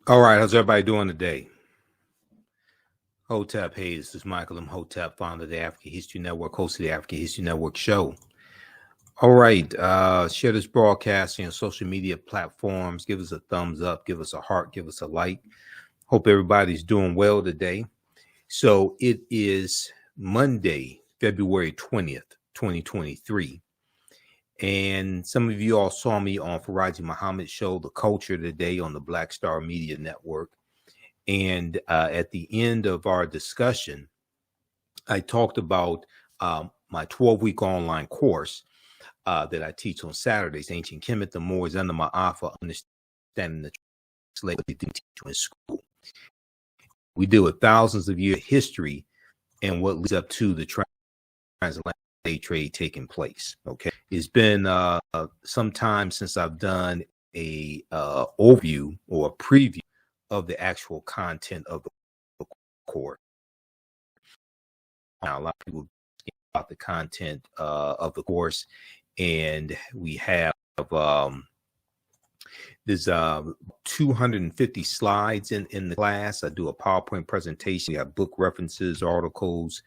All right, how's everybody doing today? Hotep, hey, this is Michael Imhotep, founder of the African History Network, host of the African History Network show. All right, share this broadcast on social media platforms. Give us a thumbs up, give us a heart, give us a like. Hope everybody's doing well today. So it is Monday, February 20th, 2023. And some of you all saw me on Faraji Muhammad's show, The Culture Today, on the Black Star Media Network. And at the end of our discussion, I talked about my 12-week online course that I teach on Saturdays, Ancient Kemet, the Moors, and the Ma'afa, Understanding the Slavery in School. We deal with thousands of years of history and what leads up to the transatlantic slave trade taking place. Okay, it's been some time since I've done a overview or a preview of the actual content of the course. Now, a lot of people about the content of the course, and we have there's 250 slides in the class. I do a PowerPoint presentation. We have book references, articles,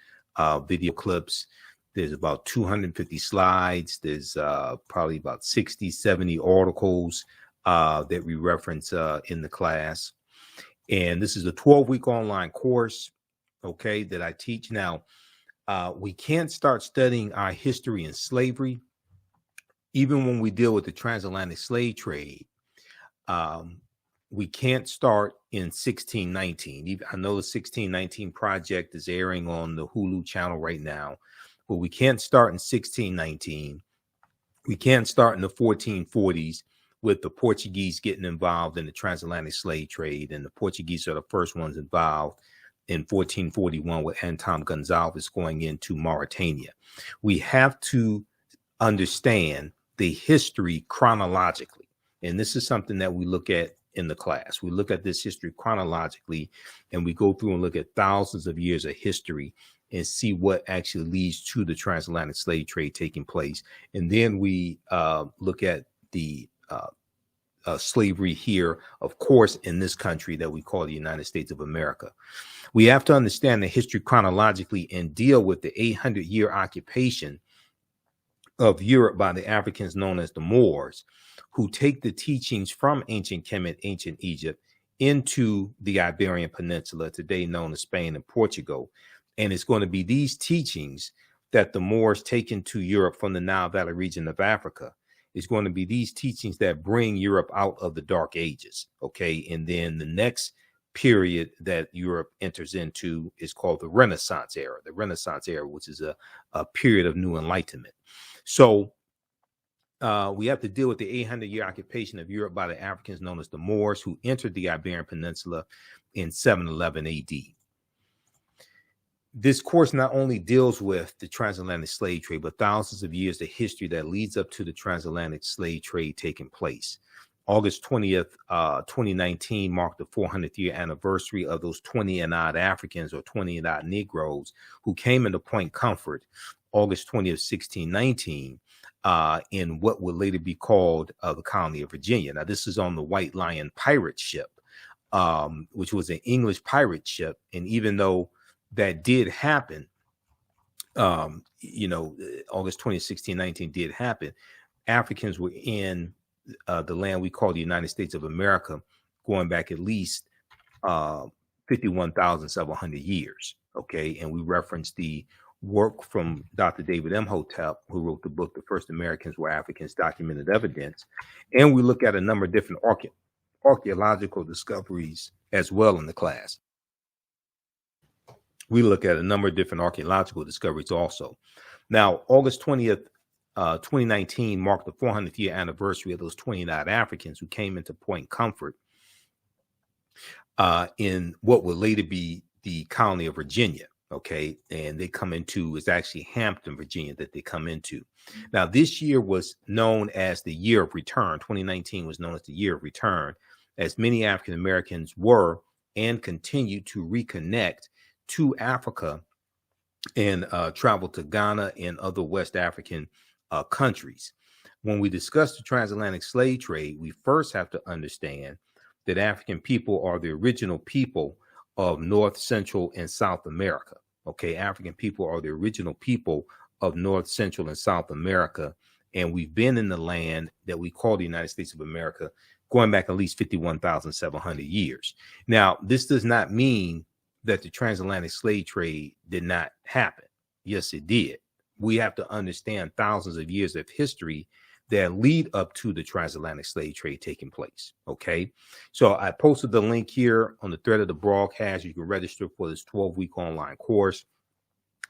video clips. There's about 250 slides. There's probably about 60, 70 articles that we reference in the class. And this is a 12-week online course, okay, that I teach. Now, we can't start studying our history in slavery, even when we deal with the transatlantic slave trade. We can't start in 1619. I know the 1619 project is airing on the Hulu channel right now, but we can't start in 1619. We can't start in the 1440s with the Portuguese getting involved in the transatlantic slave trade, and the Portuguese are the first ones involved in 1441 with Anton Gonzalez going into Mauritania. We have to understand the history chronologically, and this is something that we look at in the class. We look at this history chronologically, and we go through and look at thousands of years of history and see what actually leads to the transatlantic slave trade taking place. And then we look at the slavery here, of course, in this country that we call the United States of America. We have to understand the history chronologically and deal with the 800-year occupation of Europe by the Africans known as the Moors, who take the teachings from ancient Kemet, ancient Egypt, into the Iberian Peninsula, today known as Spain and Portugal. And it's going to be these teachings that the Moors take into Europe from the Nile Valley region of Africa. It's going to be these teachings that bring Europe out of the Dark Ages, okay? And then the next period that Europe enters into is called the Renaissance era, which is a period of new enlightenment. So we have to deal with the 800-year occupation of Europe by the Africans known as the Moors, who entered the Iberian Peninsula in 711 AD. This course not only deals with the transatlantic slave trade, but thousands of years of history that leads up to the transatlantic slave trade taking place. August 20th, 2019 marked the 400th year anniversary of those 20 and odd Africans or 20 and odd Negroes who came into Point Comfort August 20th, 1619, in what would later be called the colony of Virginia. Now, this is on the White Lion pirate ship, which was an English pirate ship. And even though that did happen, August 20th, 1619 did happen, Africans were in the land we call the United States of America, going back at least 51,700 years. Okay. And we reference the work from Dr. David Imhotep, who wrote the book, The First Americans Were Africans, Documented Evidence. And we look at a number of different archaeological discoveries as well in the class. We look at a number of different archaeological discoveries also. Now, August 20th, 2019 marked the 400th year anniversary of those 29 Africans who came into Point Comfort in what would later be the colony of Virginia. Okay, and they come into, it's actually Hampton, Virginia, that they come into. Now, this year was known as the year of return. 2019 was known as the year of return, as many African Americans were and continue to reconnect to Africa and travel to Ghana and other West African countries. When we discuss the transatlantic slave trade, we first have to understand that African people are the original people of North, Central, and South America. Okay, African people are the original people of North, Central, and South America. And we've been in the land that we call the United States of America going back at least 51,700 years. Now, this does not mean that the transatlantic slave trade did not happen. Yes, it did. We have to understand thousands of years of history that lead up to the transatlantic slave trade taking place. Okay, so I posted the link here on the thread of the broadcast. You can register for this 12-week online course.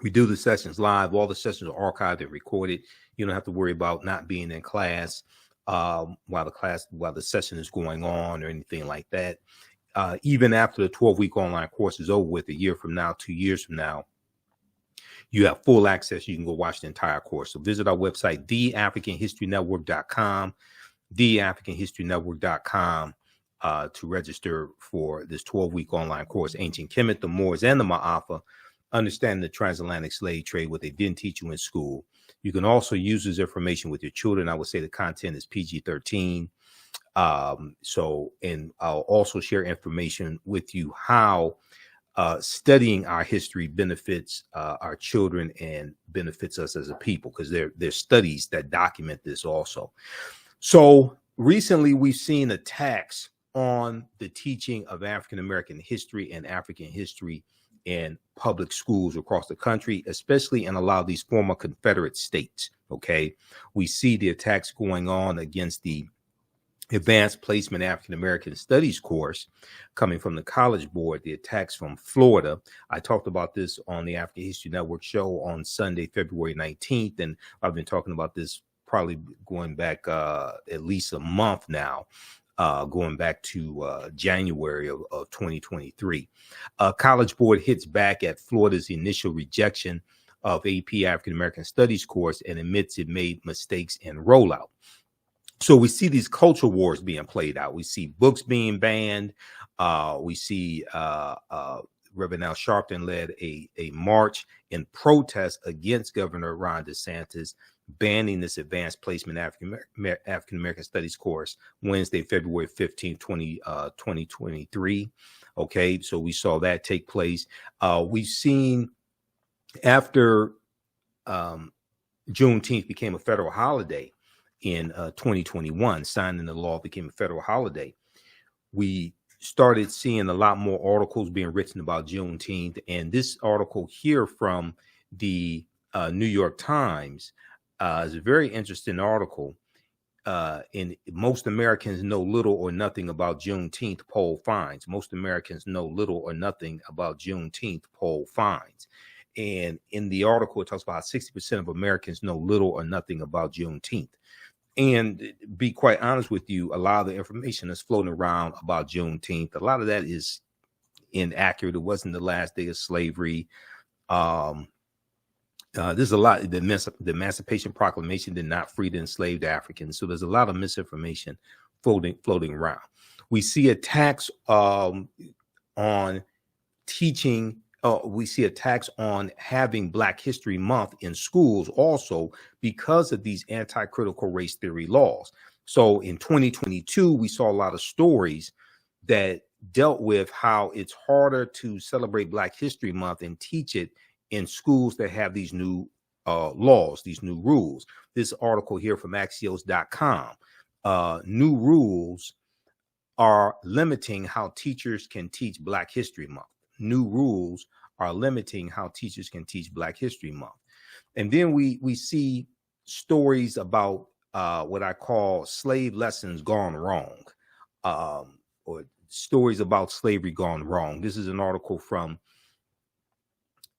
We do the sessions live. All the sessions are archived and recorded. You don't have to worry about not being in class while the session is going on or anything like that. Even after the 12-week online course is over with, a year from now, 2 years from now, you have full access. You can go watch the entire course. So visit our website, theafricanhistorynetwork.com, theafricanhistorynetwork.com, to register for this 12-week online course, Ancient Kemet, the Moors, and the Ma'afa, understanding the transatlantic slave trade, what they didn't teach you in school. You can also use this information with your children. I would say the content is PG-13. And I'll also share information with you how studying our history benefits our children and benefits us as a people, because there's studies that document this also. So recently we've seen attacks on the teaching of African American history and African history in public schools across the country, especially in a lot of these former Confederate states. Okay, we see the attacks going on against the Advanced Placement African American Studies course coming from the College Board, the attacks from Florida. I talked about this on the African History Network show on Sunday, February 19th, and I've been talking about this probably going back at least a month now, going back to January of 2023. College Board hits back at Florida's initial rejection of AP African American Studies course and admits it made mistakes in rollout. So we see these culture wars being played out. We see books being banned. We see Reverend Al Sharpton led a march in protest against Governor Ron DeSantis banning this Advanced Placement African American Studies course Wednesday, February 15, 2023. Okay, so we saw that take place. We've seen after Juneteenth became a federal holiday in 2021, signing the law became a federal holiday, we started seeing a lot more articles being written about Juneteenth. And this article here from the New York Times is a very interesting article. And most Americans know little or nothing about Juneteenth, poll finds. Most Americans know little or nothing about Juneteenth, poll finds. And in the article, it talks about 60% of Americans know little or nothing about Juneteenth. And be quite honest with you, a lot of the information that's floating around about Juneteenth, a lot of that is inaccurate. It wasn't the last day of slavery. There's a lot. The Emancipation Proclamation did not free the enslaved Africans. So there's a lot of misinformation floating around. We see attacks on teaching. We see attacks on having Black History Month in schools also because of these anti-critical race theory laws. So in 2022, we saw a lot of stories that dealt with how it's harder to celebrate Black History Month and teach it in schools that have these new laws, these new rules. This article here from Axios.com, new rules are limiting how teachers can teach Black History Month. New rules are limiting how teachers can teach Black History Month. And then we see stories about what I call slave lessons gone wrong, or stories about slavery gone wrong. This is an article from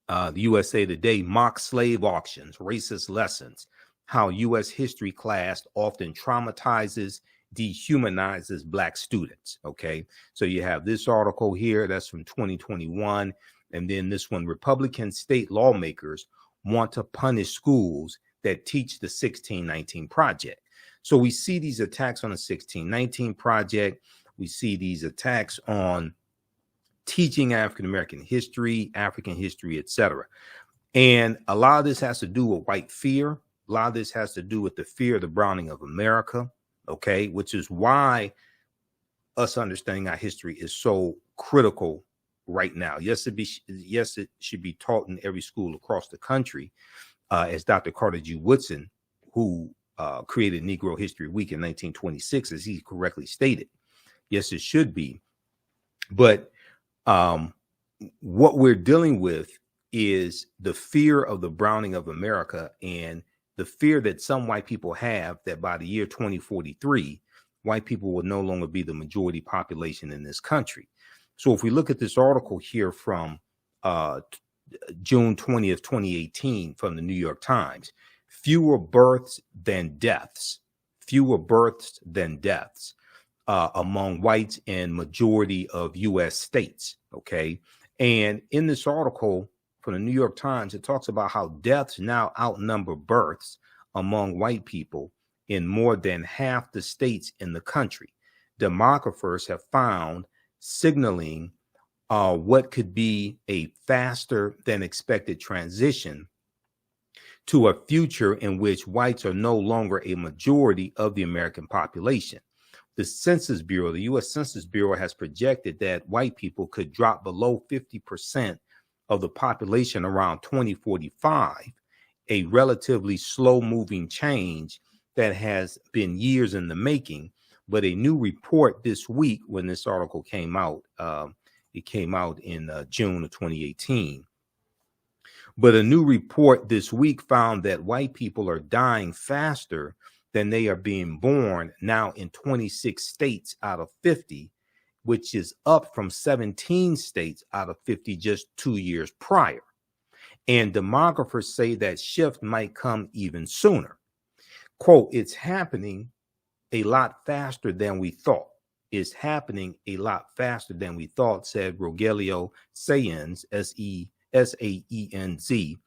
the USA Today, mock slave auctions, racist lessons, how U.S. history class often traumatizes, dehumanizes Black students. Okay, so you have this article here that's from 2021, and then this one, Republican state lawmakers want to punish schools that teach the 1619 Project. So we see these attacks on the 1619 Project. We see these attacks on teaching African-American history, African history, etc. And a lot of this has to do with white fear. A lot of this has to do with the fear of the browning of America. Okay, which is why us understanding our history is so critical right now. Yes, it should be taught in every school across the country, as Dr. Carter G. Woodson, who created Negro History Week in 1926, as he correctly stated. Yes, it should be. But what we're dealing with is the fear of the browning of America, and the fear that some white people have that by the year 2043, white people will no longer be the majority population in this country. So if we look at this article here from June 20th, 2018 from the New York Times, fewer births than deaths among whites in majority of U.S. states. Okay. And in this article from the New York Times, it talks about how deaths now outnumber births among white people in more than half the states in the country. Demographers have found signaling what could be a faster than expected transition to a future in which whites are no longer a majority of the American population. The Census Bureau, the U.S. Census Bureau, has projected that white people could drop below 50% of the population around 2045, a relatively slow-moving change that has been years in the making. But a new report this week, when this article came out, it came out in June of 2018. But a new report this week found that white people are dying faster than they are being born now in 26 states out of 50, which is up from 17 states out of 50 just 2 years prior. And demographers say that shift might come even sooner. Quote, "It's happening a lot faster than we thought. It's happening a lot faster than we thought," said Rogelio Saenz, Saenz,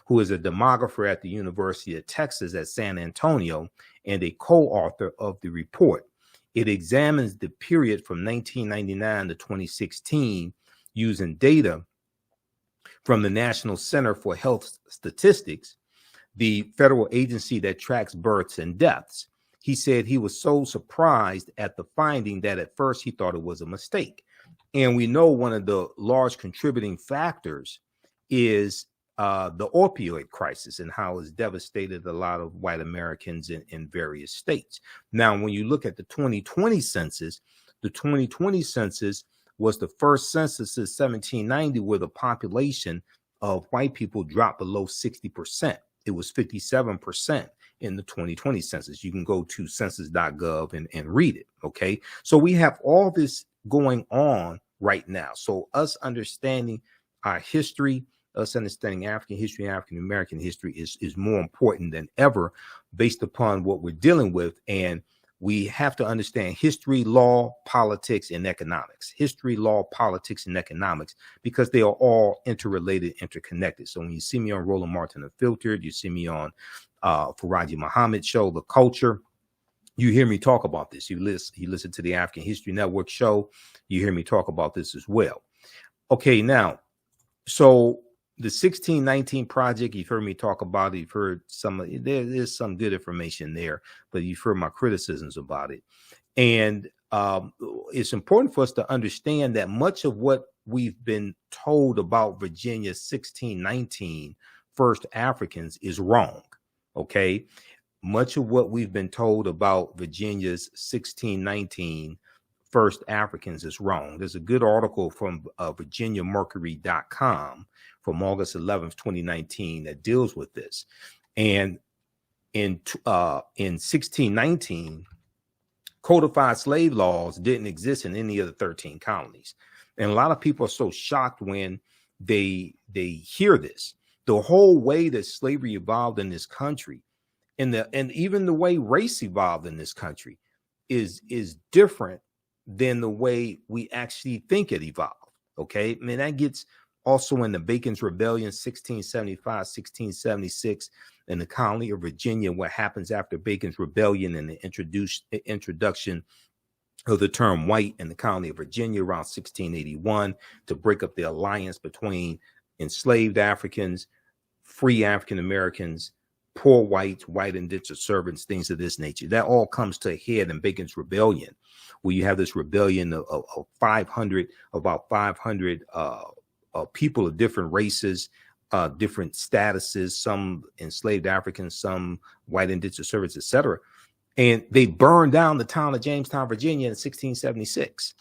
who is a demographer at the University of Texas at San Antonio and a co-author of the report. It examines the period from 1999 to 2016 using data from the National Center for Health Statistics, the federal agency that tracks births and deaths. He said he was so surprised at the finding that at first he thought it was a mistake. And we know one of the large contributing factors is the opioid crisis and how it's devastated a lot of white Americans in various states. Now, when you look at the 2020 census, the 2020 census was the first census since 1790 where the population of white people dropped below 60%. It was 57% in the 2020 census. You can go to census.gov and read it. Okay. So we have all this going on right now. So us understanding our history, us understanding African history, African American history is more important than ever based upon what we're dealing with. And we have to understand history, law, politics, and economics. History, law, politics, and economics, because they are all interrelated, interconnected. So when you see me on Roland Martin Unfiltered, you see me on Faraji Muhammad show, The Culture, you hear me talk about this. You listen to the African History Network show, you hear me talk about this as well. Okay, now, so the 1619 project, you've heard me talk about it. You've heard there's some good information there, but you've heard my criticisms about it. And it's important for us to understand that much of what we've been told about Virginia's 1619 first Africans is wrong. Okay. Much of what we've been told about Virginia's 1619 first Africans is wrong. There's a good article from virginiamercury.com from August 11th, 2019 that deals with this. And in 1619, codified slave laws didn't exist in any of the 13 colonies. And a lot of people are so shocked when they hear this. The whole way that slavery evolved in this country and even the way race evolved in this country is different than the way we actually think it evolved. Okay. I mean, that gets also in the Bacon's Rebellion, 1675, 1676, in the colony of Virginia, what happens after Bacon's Rebellion and the introduction of the term white in the colony of Virginia around 1681 to break up the alliance between enslaved Africans, free African Americans, poor whites, white indentured servants, things of this nature. That all comes to a head in Bacon's Rebellion, where you have this rebellion of 500, about 500 people of different races, different statuses, some enslaved Africans, some white indentured servants, etc. And they burned down the town of Jamestown, Virginia in 1676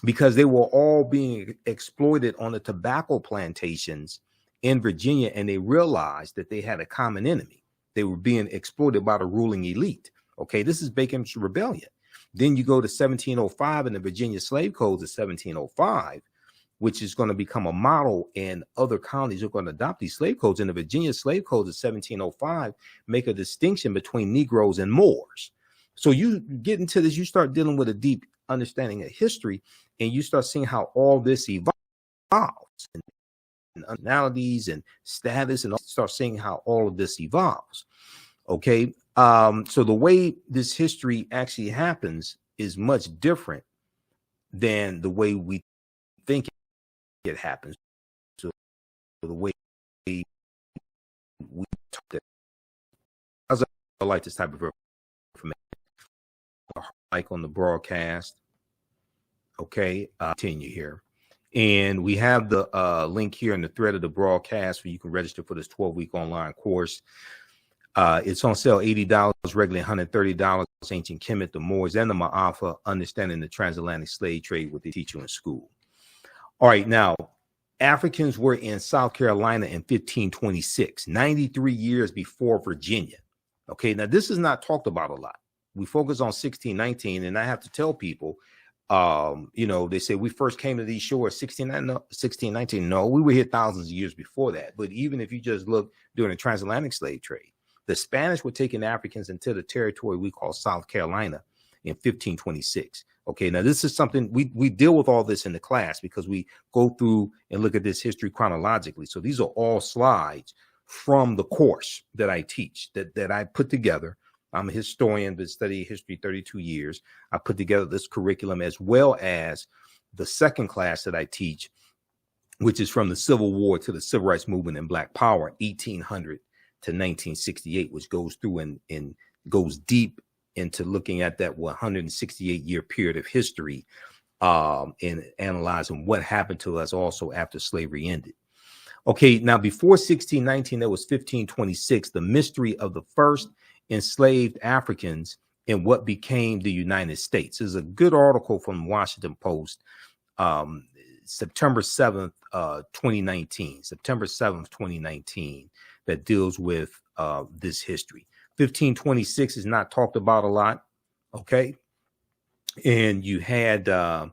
because they were all being exploited on the tobacco plantations in Virginia, and they realized that they had a common enemy. They were being exploited by the ruling elite. Okay, this is Bacon's Rebellion. Then you go to 1705 and the Virginia Slave Codes of 1705, which is going to become a model, and other counties are going to adopt these slave codes. And the Virginia Slave Codes of 1705 make a distinction between Negroes and Moors. So you get into this, you start dealing with a deep understanding of history, and you start seeing how all this evolves, and nationalities and status, and start seeing how all of this evolves. Okay. So the way this history actually happens is much different than the way we think it happens. So the way we talk, I like this type of information, like on the broadcast. Okay. Continue here. And we have the link here in the thread of the broadcast where you can register for this 12-week online course. It's on sale, $80, regularly $130. Ancient Kemet, the Moors, and the Ma'afa, understanding the transatlantic slave trade, what they teach you in school. All right, now, Africans were in South Carolina in 1526, 93 years before Virginia. Okay, now this is not talked about a lot. We focus on 1619, and I have to tell people, they say we first came to these shores 1619. No, we were here thousands of years before that. But even if you just look during the transatlantic slave trade, the Spanish were taking Africans into the territory we call South Carolina in 1526. Okay, now this is something we deal with all this in the class because we go through and look at this history chronologically. So these are all slides from the course that I teach, that I put together. I'm a historian, been studying history 32 years. I put together this curriculum as well as the second class that I teach, which is from the Civil War to the Civil Rights Movement and Black Power, 1800 to 1968, which goes through and goes deep into looking at that 168-year period of history and analyzing what happened to us also after slavery ended. Okay, now before 1619, there was 1526, the mystery of the first enslaved Africans in what became the United States. There's a good article from Washington Post, September 7th, 2019, September 7th, 2019, that deals with this history. 1526 is not talked about a lot, okay? And you had those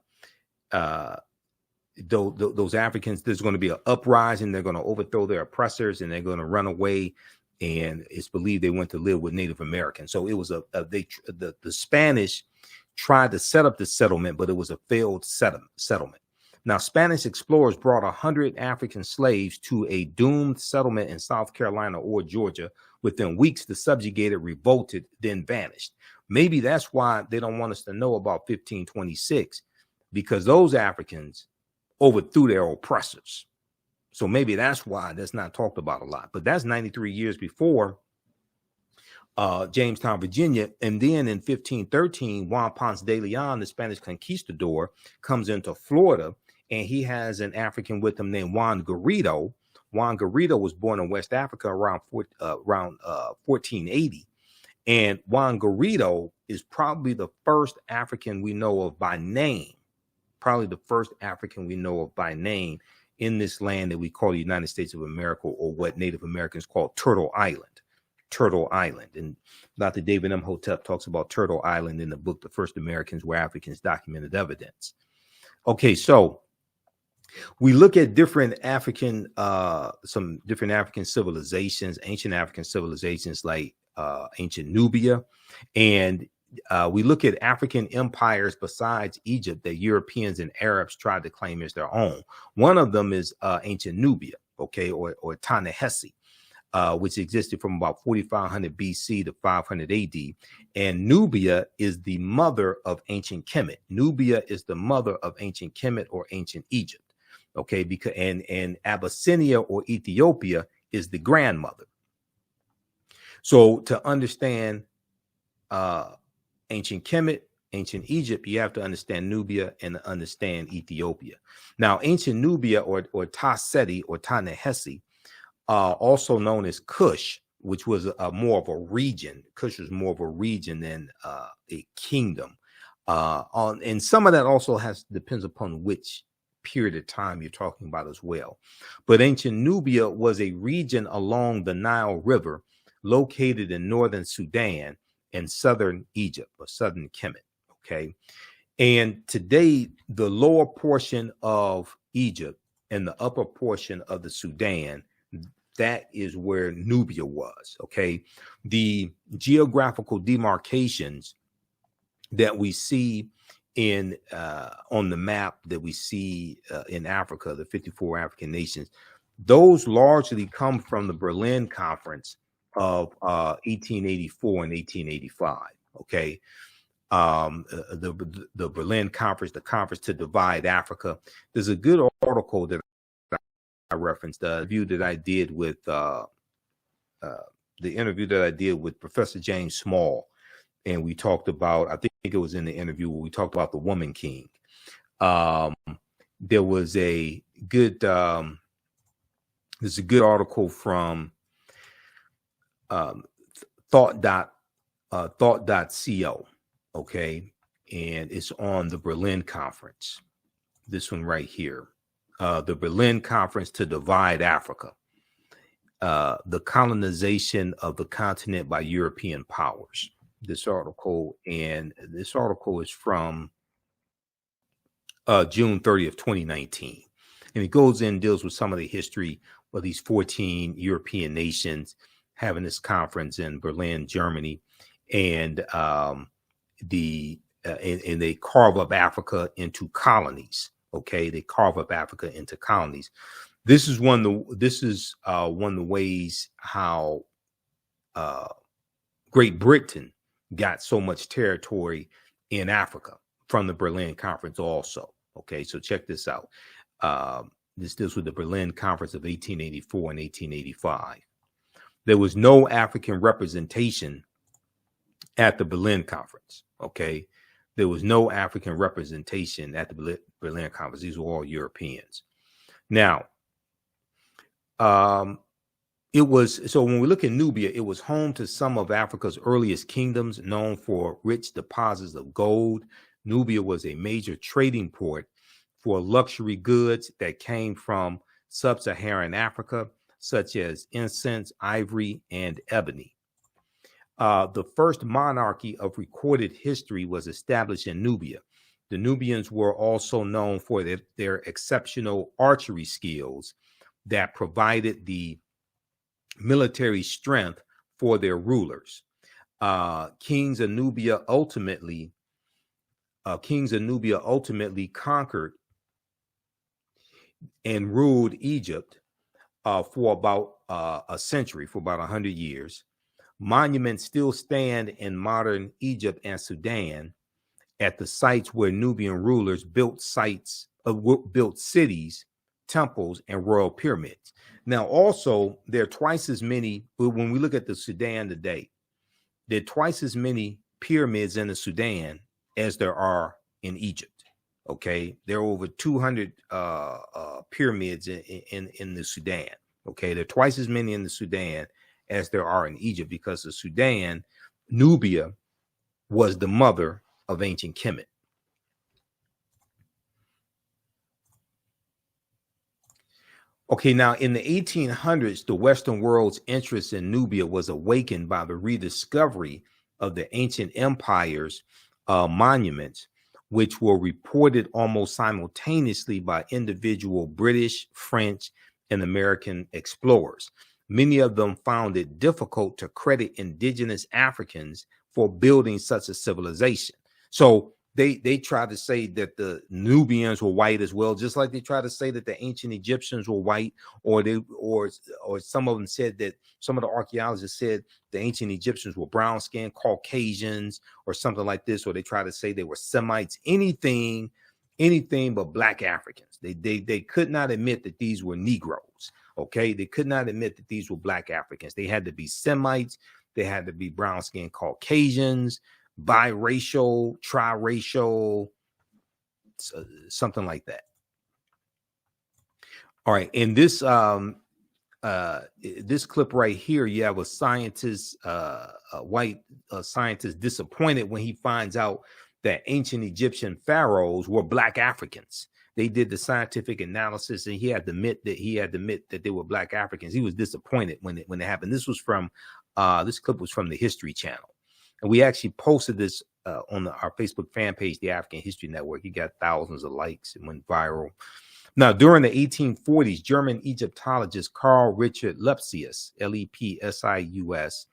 Africans, there's going to be an uprising. They're going to overthrow their oppressors, and they're going to run away. And it's believed they went to live with Native Americans. So it was the Spanish tried to set up the settlement, but it was a failed settlement. Now, Spanish explorers brought 100 African slaves to a doomed settlement in South Carolina or Georgia. Within weeks, the subjugated revolted, then vanished. Maybe that's why they don't want us to know about 1526, because those Africans overthrew their oppressors. So maybe that's why that's not talked about a lot. But that's 93 years before Jamestown, Virginia. And then in 1513, Juan Ponce de Leon, the Spanish conquistador, comes into Florida, and he has an African with him named Juan Garrido. Juan Garrido was born in West Africa around 1480. And Juan Garrido is probably the first African we know of by name, in this land that we call the United States of America, or what Native Americans call Turtle Island. And Dr. David Imhotep talks about Turtle Island in the book, The First Americans Were Africans, Documented Evidence. Okay, so we look at different African, some different African civilizations, ancient African civilizations like ancient Nubia, and we look at African empires besides Egypt that Europeans and Arabs tried to claim as their own. One of them is ancient Nubia, okay, or Ta-Nehisi, which existed from about 4500 BC to 500 AD. And Nubia is the mother of ancient Kemet. Nubia is the mother of ancient Kemet or ancient Egypt, okay, because and Abyssinia or Ethiopia is the grandmother. So to understand ancient Kemet, ancient Egypt, you have to understand Nubia and understand Ethiopia. Now, ancient Nubia or Ta-Seti or Ta-Nehesi, also known as Kush, which was more of a region. Kush was more of a region than a kingdom. And some of that also depends upon which period of time you're talking about as well. But ancient Nubia was a region along the Nile River located in northern Sudan and southern Egypt or southern Kemet. Okay. And today, the lower portion of Egypt and the upper portion of the Sudan, that is where Nubia was. Okay. The geographical demarcations that we see in on the map that we see in Africa, the 54 African nations, those largely come from the Berlin Conference of 1884 and 1885. Okay. The Berlin Conference, the conference to divide Africa. There's a good article that I referenced, the interview that I did with Professor James Small, and we talked about, I think it was in the interview where we talked about the Woman King. There was a good there's a good article from thought.co, okay, and it's on the Berlin Conference. This one right here, the Berlin Conference to divide Africa, the colonization of the continent by European powers. This article is from June 30th, 2019. And it goes in, deals with some of the history of these 14 European nations having this conference in Berlin, Germany. And they carve up Africa into colonies. Okay, they carve up Africa into colonies. This is one of the ways how Great Britain got so much territory in Africa from the Berlin Conference also. Okay, so check this out. This deals with the Berlin Conference of 1884 and 1885. There was no African representation at the Berlin Conference. Okay, there was no African representation at the Berlin Conference. These were all Europeans. Now, it was, so when we look at Nubia, it was home to some of Africa's earliest kingdoms, known for rich deposits of gold. Nubia was a major trading port for luxury goods that came from sub-Saharan Africa, such as incense, ivory, and ebony. The first monarchy of recorded history was established in Nubia. The Nubians were also known for their exceptional archery skills that provided the military strength for their rulers. Kings of Nubia ultimately conquered and ruled Egypt for about a century, for about 100 years. Monuments still stand in modern Egypt and Sudan at the sites where Nubian rulers built cities, temples, and royal pyramids. Now, also, there are twice as many, when we look at the Sudan today, there are twice as many pyramids in the Sudan as there are in Egypt. Okay, there are over 200 pyramids in the Sudan. Okay, there are twice as many in the Sudan as there are in Egypt, because the Sudan, Nubia, was the mother of ancient Kemet. Okay, now in the 1800s, the Western world's interest in Nubia was awakened by the rediscovery of the ancient empire's monuments, which were reported almost simultaneously by individual British, French, and American explorers. Many of them found it difficult to credit indigenous Africans for building such a civilization. So they tried to say that the Nubians were white as well, just like they tried to say that the ancient Egyptians were white, or some of them said that, some of the archaeologists said the ancient Egyptians were brown-skinned Caucasians or something like this, or they tried to say they were Semites, anything but black Africans. They could not admit that these were Negroes. Okay, they could not admit that these were Black Africans. They had to be Semites, they had to be brown-skinned Caucasians, biracial, triracial, something like that. All right, in this this clip right here, you have a scientist, a white scientist, disappointed when he finds out that ancient Egyptian pharaohs were Black Africans. They did the scientific analysis, and he had to admit that they were Black Africans. He was disappointed when it happened. This was from this clip was from the History Channel, and we actually posted this on our Facebook fan page, the African History Network. He got thousands of likes and went viral. Now, during the 1840s, German Egyptologist Carl Richard Lepsius, Lepsius,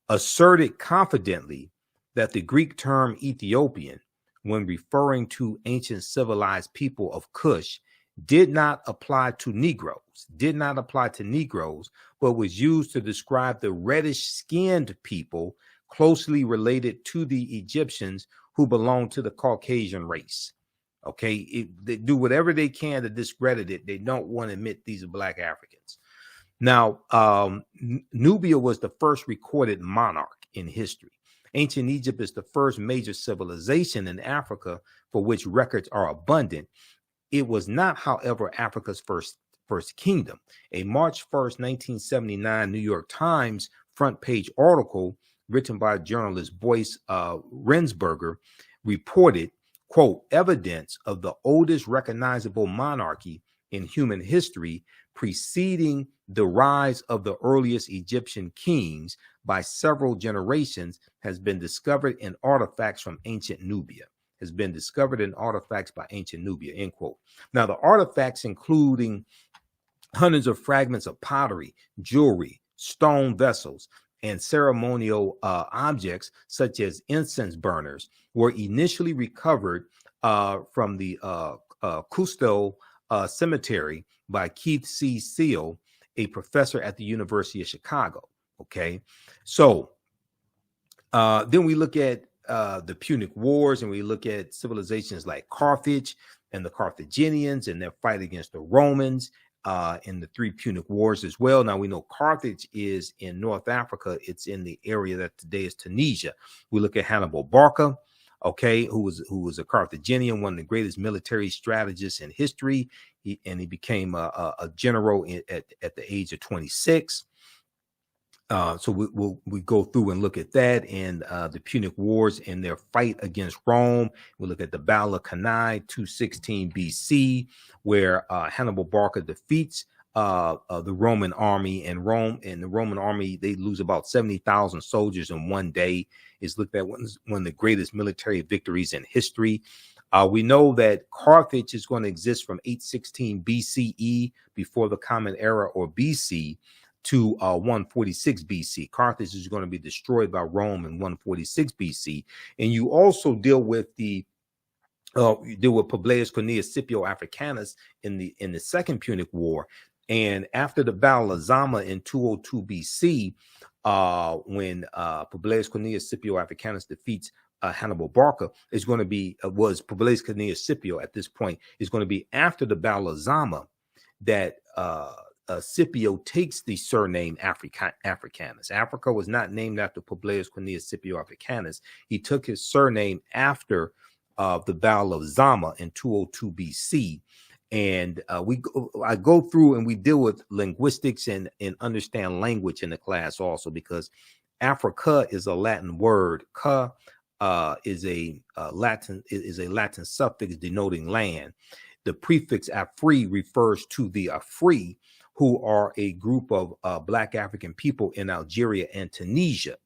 asserted confidently that the Greek term Ethiopian, when referring to ancient civilized people of Kush, did not apply to Negroes, but was used to describe the reddish-skinned people closely related to the Egyptians who belonged to the Caucasian race. Okay, they do whatever they can to discredit it. They don't want to admit these are Black Africans. Now, Nubia was the first recorded monarch in history. Ancient Egypt is the first major civilization in Africa for which records are abundant. It was not, however, Africa's first kingdom. A March 1st, 1979 New York Times front page article written by journalist Boyce Rensberger reported, quote, evidence of the oldest recognizable monarchy in human history preceding the rise of the earliest Egyptian kings by several generations has been discovered in artifacts from ancient Nubia. End quote. Now, the artifacts including hundreds of fragments of pottery, jewelry, stone vessels, and ceremonial objects such as incense burners were initially recovered from the Cusco Cemetery by Keith C. Seal, a professor at the University of Chicago. Okay, so then we look at the Punic Wars, and we look at civilizations like Carthage and the Carthaginians and their fight against the Romans in the three Punic Wars as well. Now, we know Carthage is in North Africa. It's in the area that today is Tunisia. We look at Hannibal Barca, okay, who was a Carthaginian, one of the greatest military strategists in history. He became a general at the age of 26. So we go through and look at that and the Punic Wars and their fight against Rome. We look at the Battle of Cannae, 216 BC, where Hannibal Barca defeats the Roman army, and the Roman army, they lose about 70,000 soldiers in one day. Is looked at one of the greatest military victories in history. We know that Carthage is going to exist from 816 BCE, before the Common Era, or BC, to 146 BC. Carthage is going to be destroyed by Rome in 146 BC. And you also deal with Publius Cornelius Scipio Africanus in the Second Punic War. And after the Battle of Zama in 202 BC, when Publius Cornelius Scipio Africanus defeats Hannibal Barca, is going to be was Publius Cornelius Scipio at this point, is going to be after the Battle of Zama that Scipio takes the surname Africanus. Africa was not named after Publius Cornelius Scipio Africanus. He took his surname after the Battle of Zama in 202 BC. And I go through and we deal with linguistics and understand language in the class also, because Africa is a Latin word. Ca is a Latin suffix denoting land. The prefix Afri refers to the Afri, who are a group of Black African people in Algeria and Tunisia.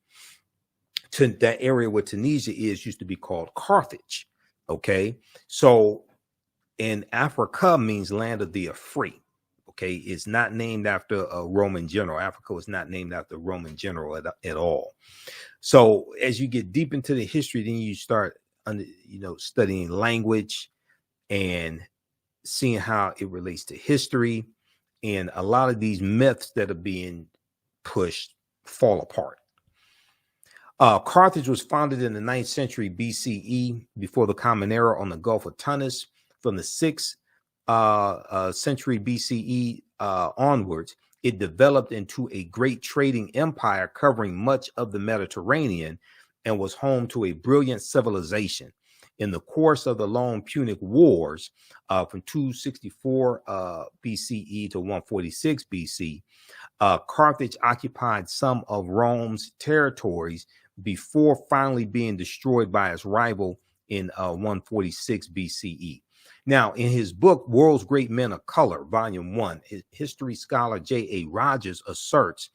That area where Tunisia used to be called Carthage. Okay, so in Africa means land of the Afri. Okay, it's not named after a Roman general. Africa was not named after a Roman general at all. So as you get deep into the history, then you start studying language and seeing how it relates to history. And a lot of these myths that are being pushed fall apart. Carthage was founded in the 9th century BCE, before the Common Era, on the Gulf of Tunis. From the 6th century BCE, onwards, it developed into a great trading empire covering much of the Mediterranean and was home to a brilliant civilization. In the course of the long Punic Wars from 264 BCE to 146 BC, Carthage occupied some of Rome's territories before finally being destroyed by its rival in 146 BCE. Now, in his book, World's Great Men of Color, Volume 1, history scholar J.A. Rogers asserts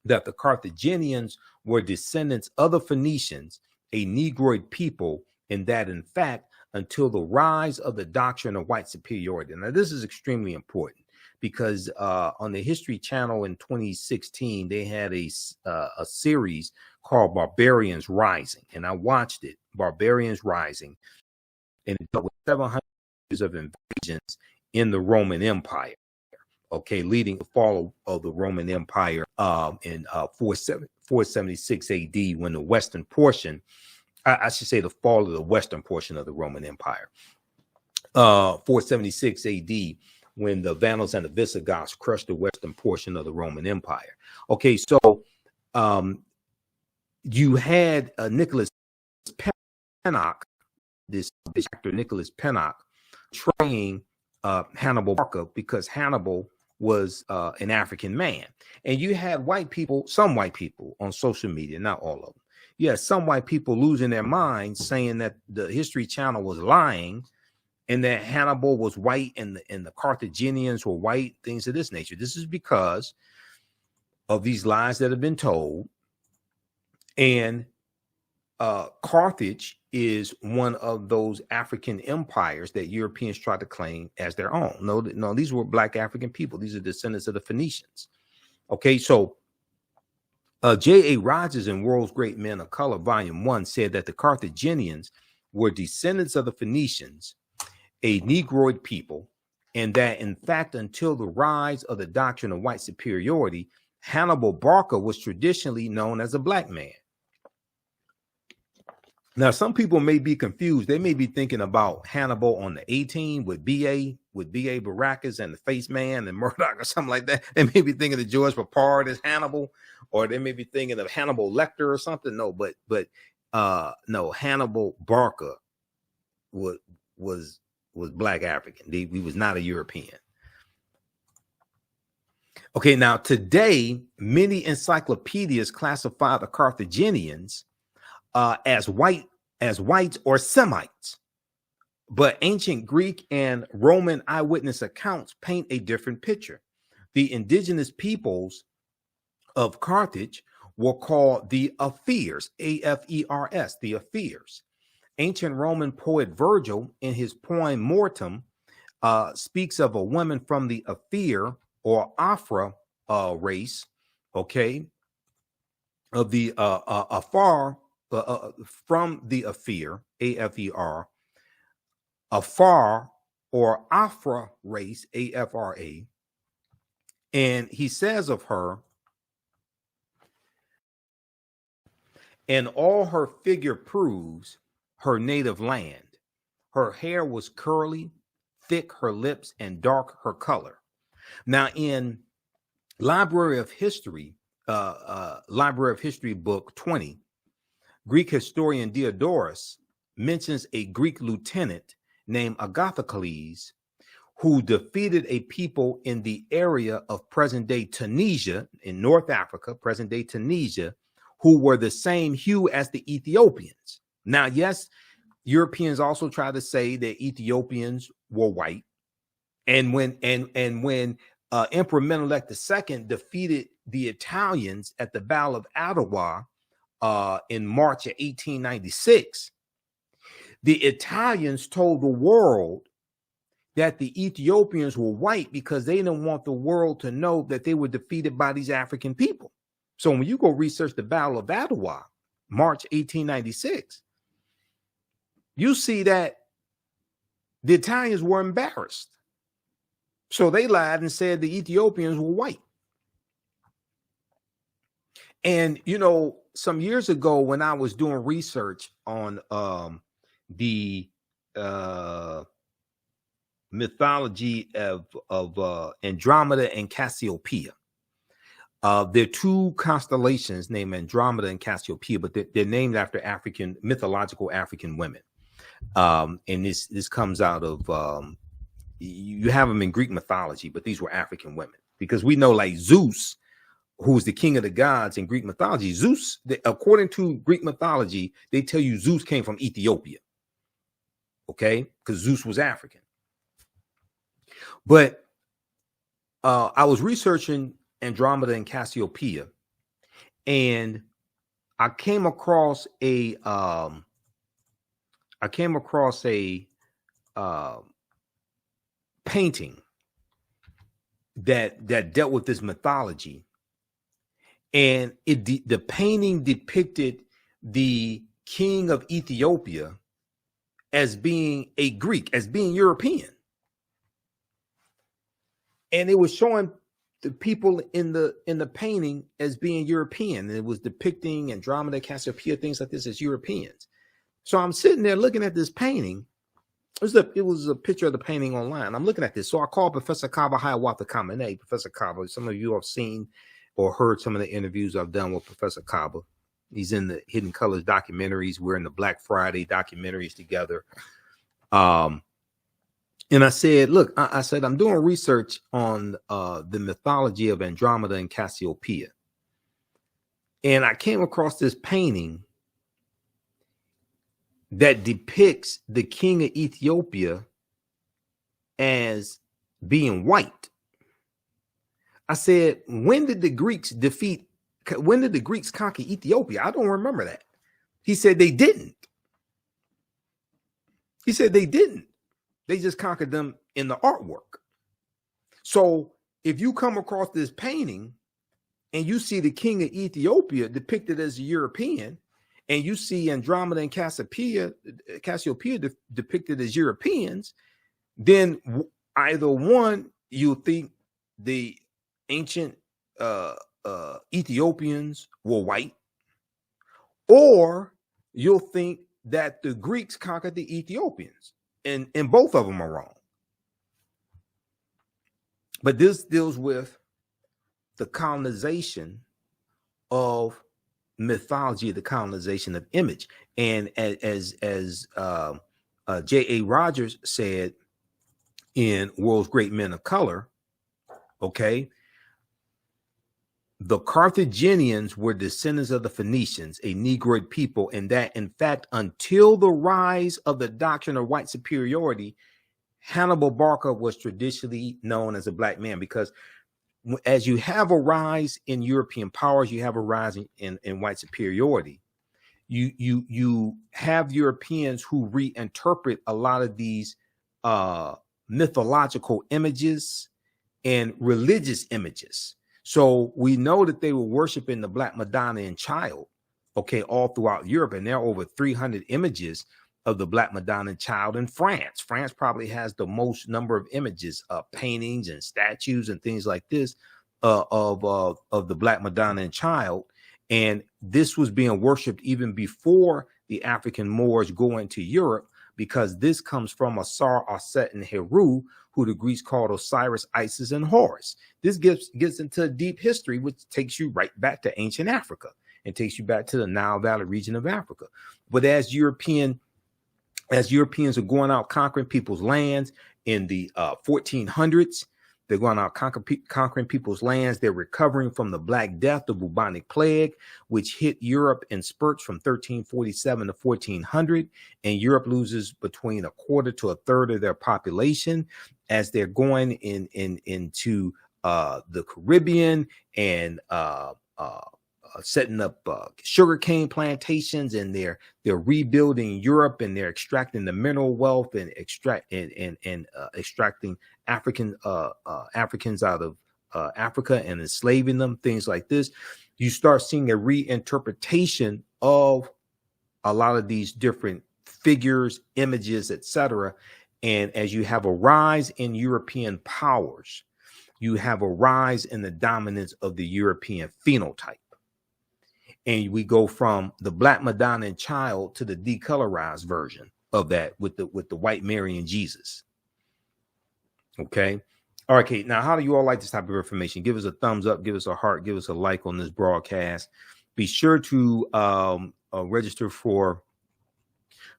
that the Carthaginians were descendants of the Phoenicians, a Negroid people, and that, in fact, until the rise of the doctrine of white superiority. Now, this is extremely important because on the History Channel in 2016, they had a series called Barbarians Rising, and I watched it, Barbarians Rising, and it dealt with 700 years of invasions in the Roman Empire, okay, leading to the fall of the Roman Empire in 476 AD, when the western portion, I should say the fall of the western portion of the Roman Empire, 476 AD, when the Vandals and the Visigoths crushed the western portion of the Roman Empire. Okay, so you had Nicholas Pennock, this actor Nicholas Pennock, train Hannibal Barca because Hannibal was an African man. And you had white people, some white people on social media, not all of them. Yeah, some white people losing their minds saying that the History Channel was lying and that Hannibal was white and the Carthaginians were white, things of this nature. This is because of these lies that have been told. And Carthage is one of those African empires that Europeans tried to claim as their own. No, these were Black African people. These are descendants of the Phoenicians. Okay, so J.A. Rogers in World's Great Men of Color, Volume 1, said that the Carthaginians were descendants of the Phoenicians, a Negroid people, and that, in fact, until the rise of the doctrine of white superiority, Hannibal Barca was traditionally known as a Black man. Now, some people may be confused. They may be thinking about Hannibal on the A-Team with B.A. Baracus and the Face Man and Murdoch or something like that. They may be thinking of George Papard as Hannibal, or they may be thinking of Hannibal Lecter or something. No, but no, Hannibal Barca was Black African. He was not a European. Okay, now today, many encyclopedias classify the Carthaginians as whites or Semites, but ancient Greek and Roman eyewitness accounts paint a different picture. The indigenous peoples of Carthage were called the Afers, A-F-E-R-S, the Afers. Ancient Roman poet Virgil, in his poem Mortem, speaks of a woman from the Afer or Afra race, okay, of the Afar. From the Afer, A-F-E-R, Afar or Afra race, A-F-R-A, and he says of her, and all her figure proves her native land. Her hair was curly, thick her lips, and dark her color. Now, in Library of History book 20, Greek historian Diodorus mentions a Greek lieutenant named Agathocles who defeated a people in the area of present-day Tunisia in North Africa, present-day Tunisia, who were the same hue as the Ethiopians. Now, yes, Europeans also try to say that Ethiopians were white, and when Emperor Menelik II defeated the Italians at the Battle of Adwa in March of 1896, the Italians told the world that the Ethiopians were white because they didn't want the world to know that they were defeated by these African people. So when you go research the Battle of Adwa, March 1896, you see that the Italians were embarrassed. So they lied and said the Ethiopians were white. And, you know, some years ago when I was doing research on the mythology of Andromeda and Cassiopeia. There are two constellations named Andromeda and Cassiopeia, but they're named after mythological African women. And this comes out of you have them in Greek mythology, but these were African women, because we know, like, Zeus, who was the king of the gods in Greek mythology. Zeus, according to Greek mythology, they tell you Zeus came from Ethiopia. Okay, because Zeus was African. But I was researching Andromeda and Cassiopeia, and I came across a painting that dealt with this mythology, and the painting depicted the king of Ethiopia as being a Greek, as being European, and it was showing the people in the painting as being European. It was depicting Andromeda, Cassiopeia, things like this as Europeans. So I'm sitting there looking at this painting. It was a picture of the painting online. I'm looking at this. So I called Professor Kaba Hiawatha Kamene. Professor Kaba, some of you have seen or heard some of the interviews I've done with Professor Kaba. He's in the Hidden Colors documentaries. We're in the Black Friday documentaries together. And I said, look, I said, I'm doing research on the mythology of Andromeda and Cassiopeia. And I came across this painting that depicts the king of Ethiopia as being white. I said, when did the Greeks conquer Ethiopia? I don't remember that. He said they didn't. He said they didn't. They just conquered them in the artwork. So if you come across this painting and you see the king of Ethiopia depicted as a European, and you see Andromeda and Cassiopeia depicted as Europeans, then either one, you think the ancient Ethiopians were white, or you'll think that the Greeks conquered the Ethiopians. And both of them are wrong. But this deals with the colonization of mythology, the colonization of image. And as J.A. Rogers said in World's Great Men of Color, okay, the Carthaginians were descendants of the Phoenicians, a Negroid people, and that, in fact, until the rise of the doctrine of white superiority, Hannibal Barca was traditionally known as a black man, because as you have a rise in European powers, you have a rise in white superiority. You have Europeans who reinterpret a lot of these mythological images and religious images. So we know that they were worshiping the Black Madonna Child, okay, all throughout Europe. And there are over 300 images of the Black Madonna Child in France. France probably has the most number of images, paintings and statues and things like this of the Black Madonna Child. And this was being worshipped even before the African Moors go into Europe, because this comes from Asar, Aset, and Heru, who the Greeks called Osiris, Isis, and Horus. This gets into a deep history, which takes you right back to ancient Africa and takes you back to the Nile Valley region of Africa. But as Europeans are going out conquering people's lands in the 1400s, they're going out conquering people's lands. They're recovering from the Black Death, the bubonic plague, which hit Europe in spurts from 1347 to 1400. And Europe loses between a quarter to a third of their population as they're going into the Caribbean and setting up sugarcane plantations, and they're rebuilding Europe, and they're extracting the mineral wealth and extracting Africans out of Africa and enslaving them, things like this. You start seeing a reinterpretation of a lot of these different figures, images, etc. And as you have a rise in European powers, you have a rise in the dominance of the European phenotype. And we go from the Black Madonna Child to the decolorized version of that with the white Mary and Jesus. Okay. All right, Kate. Now, how do you all like this type of information? Give us a thumbs up, give us a heart, give us a like on this broadcast. Be sure to register for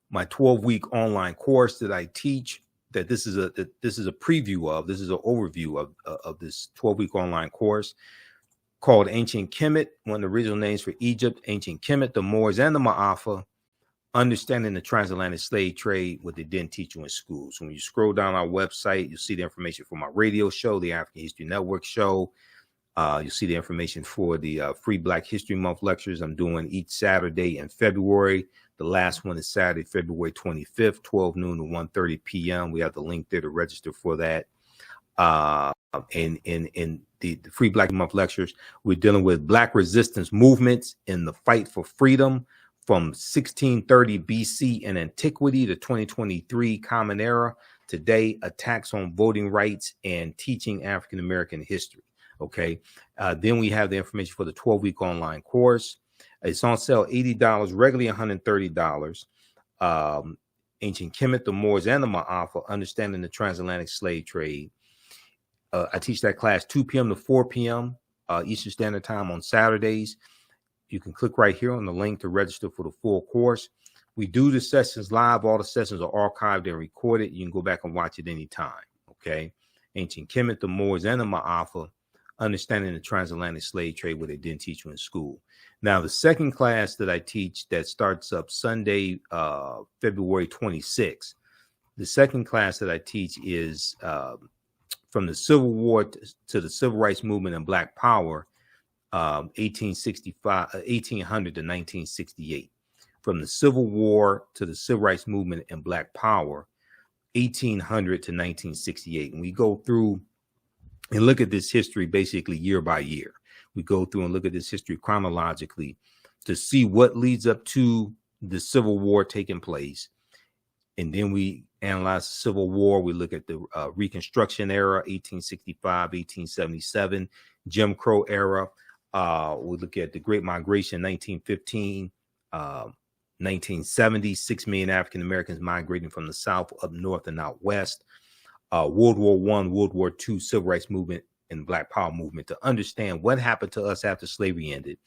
my 12-week online course that I teach. That this is a preview of. This is an overview of this 12-week online course called Ancient Kemet, one of the original names for Egypt, Ancient Kemet, the Moors, and the Ma'afa. Understanding the transatlantic slave trade, what they didn't teach you in school. So when you scroll down our website, you'll see the information for my radio show, the African History Network show. You'll see the information for the Free Black History Month lectures I'm doing each Saturday in February. The last one is Saturday, February 25th, 12 noon to 1:30 p.m. We have the link there to register for that. In the Free Black Month lectures, we're dealing with Black resistance movements in the fight for freedom from 1630 BC in antiquity to 2023 Common Era. Today, attacks on voting rights and teaching African American history. Okay. Then we have the information for the 12-week online course. It's on sale $80, regularly $130. Ancient Kemet, the Moors, and the Ma'afa, understanding the transatlantic slave trade. I teach that class 2 p.m. to 4 p.m. Eastern Standard Time on Saturdays. You can click right here on the link to register for the full course. We do the sessions live. All the sessions are archived and recorded. You can go back and watch it anytime. Okay. Ancient Kemet, the Moors, and the Ma'afa, understanding the transatlantic slave trade, what they didn't teach you in school. Now, the second class that I teach that starts up Sunday, February 26th. The second class that I teach is from the Civil War to the Civil Rights Movement and Black Power, 1800 to 1968. From the Civil War to the Civil Rights Movement and Black Power, 1800 to 1968. And we go through and look at this history basically year by year. We go through and look at this history chronologically to see what leads up to the Civil War taking place. And then we analyze the Civil War. We look at the Reconstruction era, 1865, 1877, Jim Crow era. We look at the Great Migration, 1915, 1970, 6 million African Americans migrating from the South up north and out west. World War I, World War II, Civil Rights Movement, and Black Power movement, to understand what happened to us after slavery ended.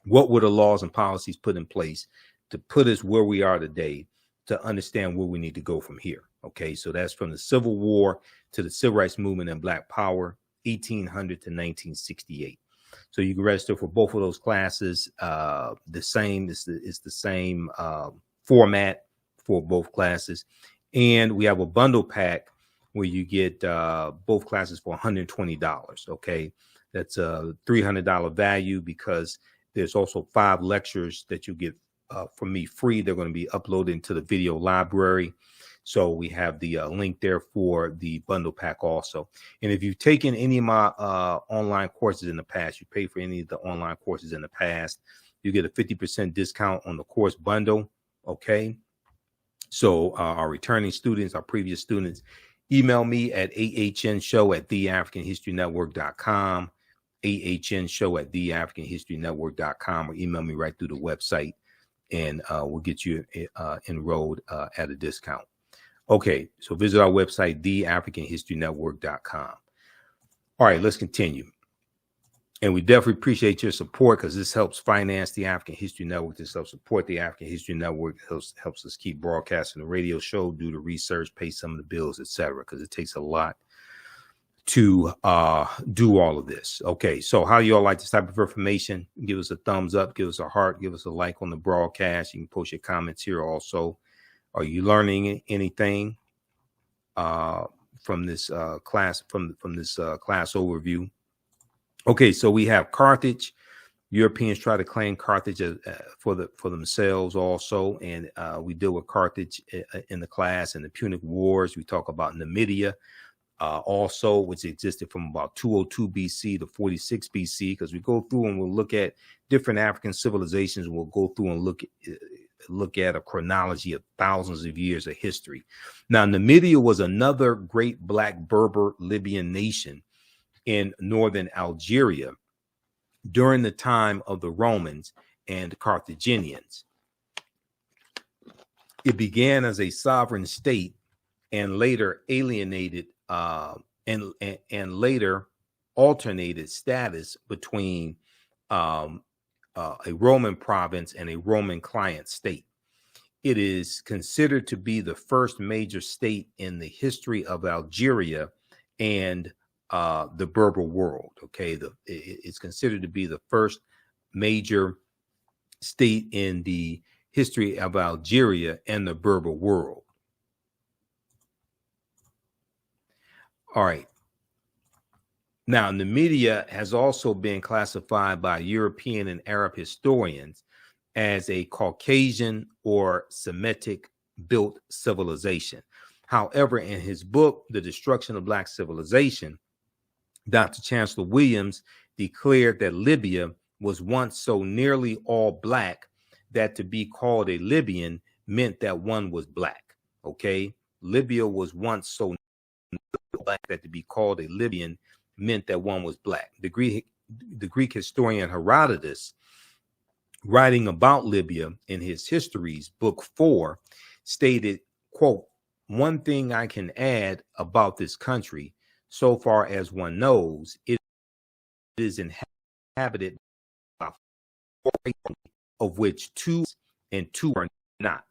What were the laws and policies put in place to put us where we are today, to understand where we need to go from here. Okay, so that's from the Civil War to the Civil Rights Movement and Black Power, 1800 to 1968. So you can register for both of those classes. The same is the same format for both classes, and we have a bundle pack where you get both classes for $120. Okay, that's a $300 value because there's also 5 lectures that you get from me free. They're going to be uploaded into the video library. So we have the link there for the bundle pack also. And if you've taken any of my online courses in the past, you pay for any of the online courses in the past, you get a 50% discount on the course bundle. Okay. So our returning students, our previous students, email me at ahnshow@theafricanhistorynetwork.com, ahnshow@theafricanhistorynetwork.com, or email me right through the website, and we'll get you enrolled at a discount. Okay, so visit our website, theafricanhistorynetwork.com. All right, let's continue. And we definitely appreciate your support, because this helps finance the African History Network. This helps support the African History Network. It helps us keep broadcasting the radio show, do the research, pay some of the bills, etc., because it takes a lot to do all of this. Okay, so how do you all like this type of information? Give us a thumbs up, give us a heart, give us a like on the broadcast. You can post your comments here also. Are you learning anything from this class, from this class overview? Okay, so we have Carthage. Europeans try to claim Carthage for themselves also, and we deal with Carthage in the class. And the Punic Wars, we talk about Numidia also, which existed from about 202 BC to 46 BC, because we go through and we'll look at different African civilizations. We'll go through and look at a chronology of thousands of years of history. Now, Numidia was another great Black Berber Libyan nation in northern Algeria during the time of the Romans and Carthaginians. It began as a sovereign state and later alienated and later alternated status between a Roman province and a Roman client state. It is considered to be the first major state in the history of Algeria and the Berber world. Okay, it's considered to be the first major state in the history of Algeria and the Berber world. All right. Now, Numidia has also been classified by European and Arab historians as a Caucasian or Semitic built civilization. However, in his book, The Destruction of Black Civilization, Dr. Chancellor Williams declared that Libya was once so nearly all black that to be called a Libyan meant that one was black. Okay, Libya was once so black that to be called a Libyan meant that one was black. The Greek historian Herodotus, writing about Libya in his Histories, Book 4, stated, quote, "One thing I can add about this country, so far as one knows, it is inhabited by 4 people, of which 2 and 2 are not.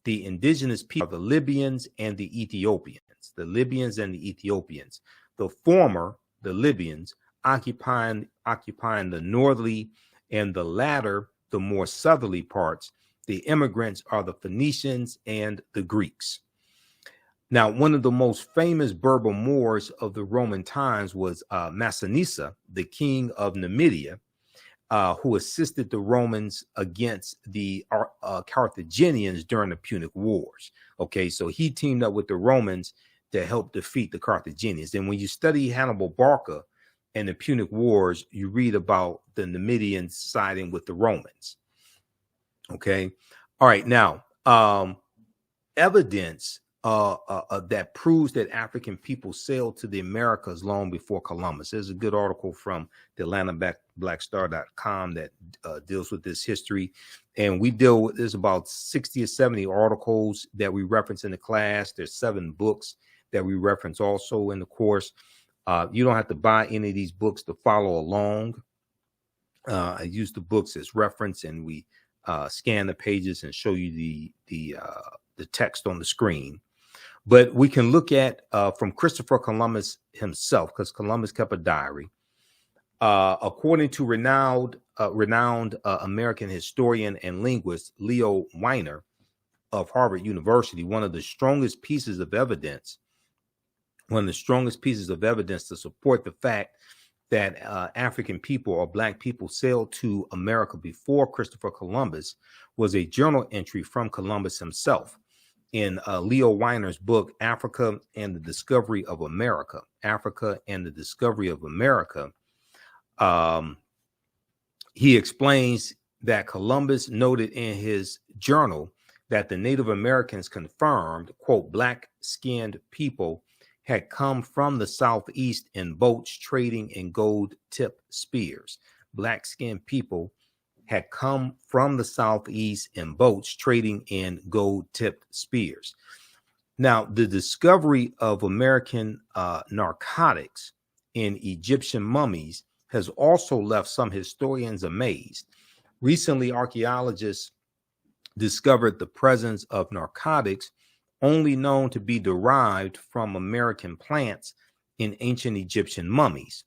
The indigenous people are the Libyans and the Ethiopians. The Libyans and the Ethiopians. The former, the Libyans, occupying the northerly, and the latter, the more southerly parts. The immigrants are the Phoenicians and the Greeks." Now, one of the most famous Berber Moors of the Roman times was Massinissa, the king of Numidia, who assisted the Romans against the Carthaginians during the Punic Wars. Okay, so he teamed up with the Romans to help defeat the Carthaginians. And when you study Hannibal Barca and the Punic Wars, you read about the Numidians siding with the Romans. Okay, all right. Now, evidence that proves that African people sailed to the Americas long before Columbus. There's a good article from the AtlantaBlackStar.com that deals with this history. And we deal with, there's about 60 or 70 articles that we reference in the class. There's 7 books that we reference also in the course. You don't have to buy any of these books to follow along. I use the books as reference, and we scan the pages and show you the text on the screen. But we can look at from Christopher Columbus himself, because Columbus kept a diary. According to renowned American historian and linguist Leo Weiner of Harvard University, one of the strongest pieces of evidence to support the fact that African people or Black people sailed to America before Christopher Columbus was a journal entry from Columbus himself. In Leo Weiner's book, Africa and the Discovery of America, he explains that Columbus noted in his journal that the Native Americans confirmed, quote, black-skinned people had come from the southeast in boats trading in gold-tipped spears. Black-skinned people had come from the southeast in boats trading in gold-tipped spears. Now, the discovery of American narcotics in Egyptian mummies has also left some historians amazed. Recently, archaeologists discovered the presence of narcotics only known to be derived from American plants in ancient Egyptian mummies.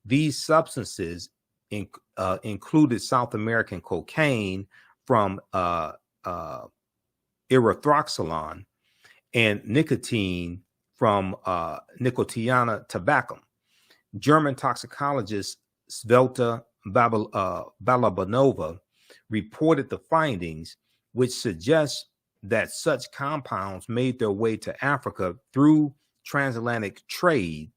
These substances included South American cocaine from erythroxylon and nicotine from Nicotiana tabacum. German toxicologist Svelta Balabanova reported the findings, which suggests that such compounds made their way to Africa through transatlantic trade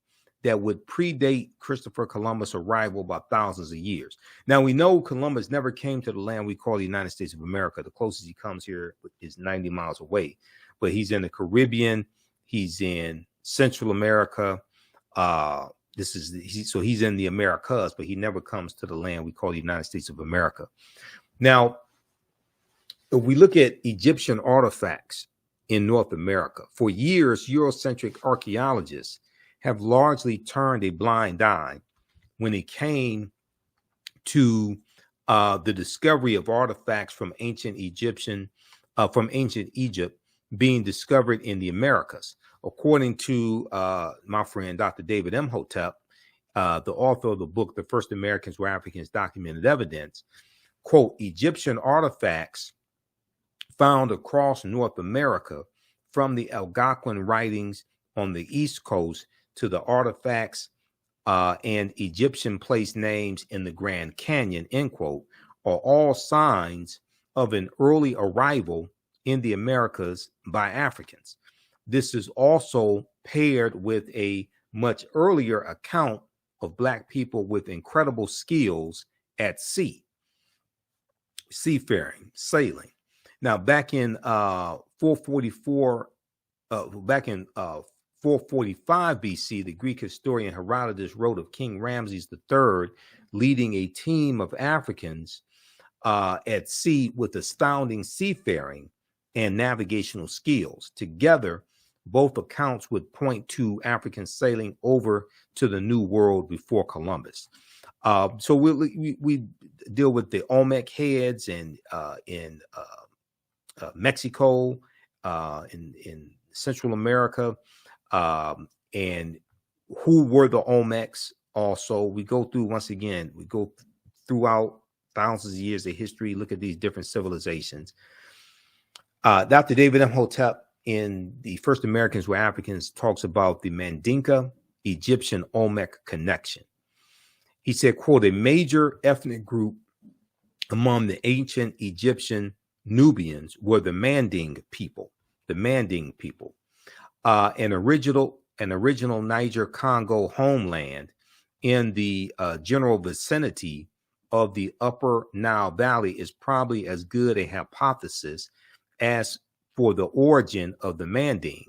that would predate Christopher Columbus' arrival by thousands of years. Now, we know Columbus never came to the land we call the United States of America. The closest he comes here is 90 miles away, but he's in the Caribbean. He's in Central America. So he's in the Americas, but he never comes to the land we call the United States of America. Now, if we look at Egyptian artifacts in North America, for years, Eurocentric archaeologists have largely turned a blind eye when it came to the discovery of artifacts from ancient Egypt being discovered in the Americas. According to my friend Dr. David Imhotep, the author of the book, The First Americans Were Africans, Documented Evidence, quote, Egyptian artifacts found across North America, from the Algonquin writings on the East Coast to the artifacts and Egyptian place names in the Grand Canyon, end quote, are all signs of an early arrival in the Americas by Africans. This is also paired with a much earlier account of Black people with incredible skills at sea, seafaring, sailing. Now, back in 445 BC, the Greek historian Herodotus wrote of King Ramses III leading a team of Africans at sea with astounding seafaring and navigational skills. Together, both accounts would point to African sailing over to the New World before Columbus. So we deal with the Olmec heads in Mexico, in Central America, and who were the Olmecs. Also, we go through, once again, we go throughout thousands of years of history, look at these different civilizations. Dr. David Imhotep in The First Americans Were Africans talks about the Mandinka Egyptian Olmec connection. He said, quote, a major ethnic group among the ancient Egyptian Nubians were the Manding people, an original Niger Congo homeland in the general vicinity of the Upper Nile Valley is probably as good a hypothesis as for the origin of the Manding.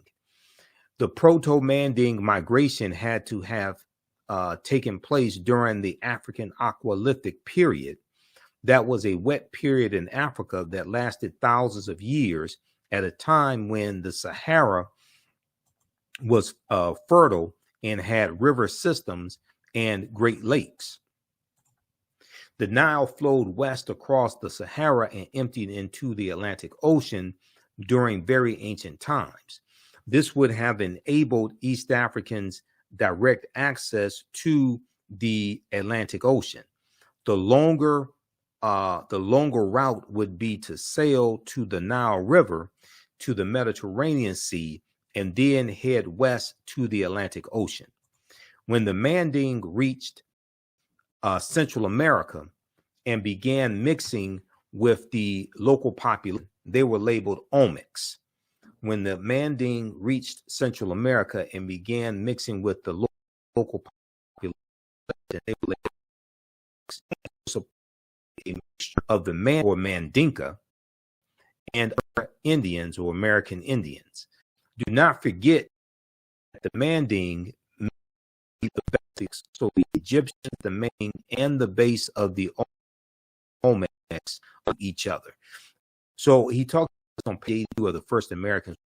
The Proto-Manding migration had to have taken place during the African Aqualithic period. That was a wet period in Africa that lasted thousands of years at a time when the Sahara was fertile and had river systems and Great Lakes. The Nile flowed west across the Sahara and emptied into the Atlantic Ocean during very ancient times. This would have enabled East Africans direct access to the Atlantic Ocean. The longer route would be to sail to the Nile River, to the Mediterranean Sea, and then head west to the Atlantic Ocean. When the Manding reached Central America and began mixing with the local population, they were labeled Olmecs. When the Manding reached Central America and began mixing with the local population, they were labeled a mixture of the Man or Mandinka and Indians or American Indians. Do not forget that the Manding made the basics, so the Egyptians, the main and the base of the Olmecs of each other. So he talks on page 2 of The First Americans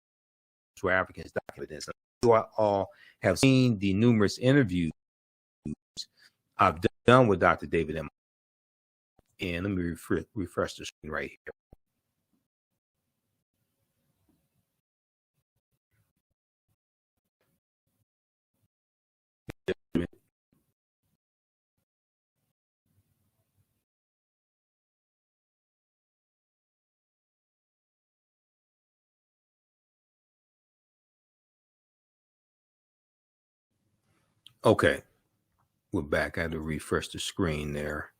Were Africans, Documented Evidence. You all have seen the numerous interviews I've done with Dr. David M. And let me refresh the screen right here. Okay, we're back. I had to refresh the screen there.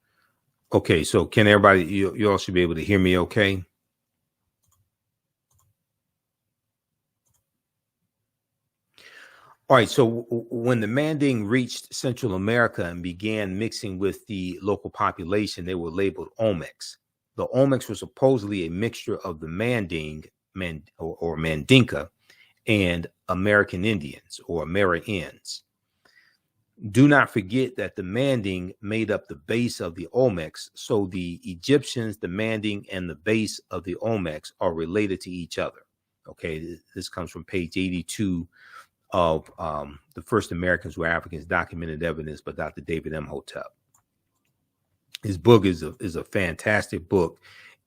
Okay, so can everybody, you all should be able to hear me okay? All right, so when the Manding reached Central America and began mixing with the local population, they were labeled Olmecs. The Olmecs were supposedly a mixture of the Manding or Mandinka and American Indians or Amerindians. Do not forget that the Manding made up the base of the Olmecs, so the Egyptians, the Manding, and the base of the Olmecs are related to each other. Okay, this comes from page 82 of the first Americans were Africans, documented evidence by Dr. David Imhotep. His book is a fantastic book,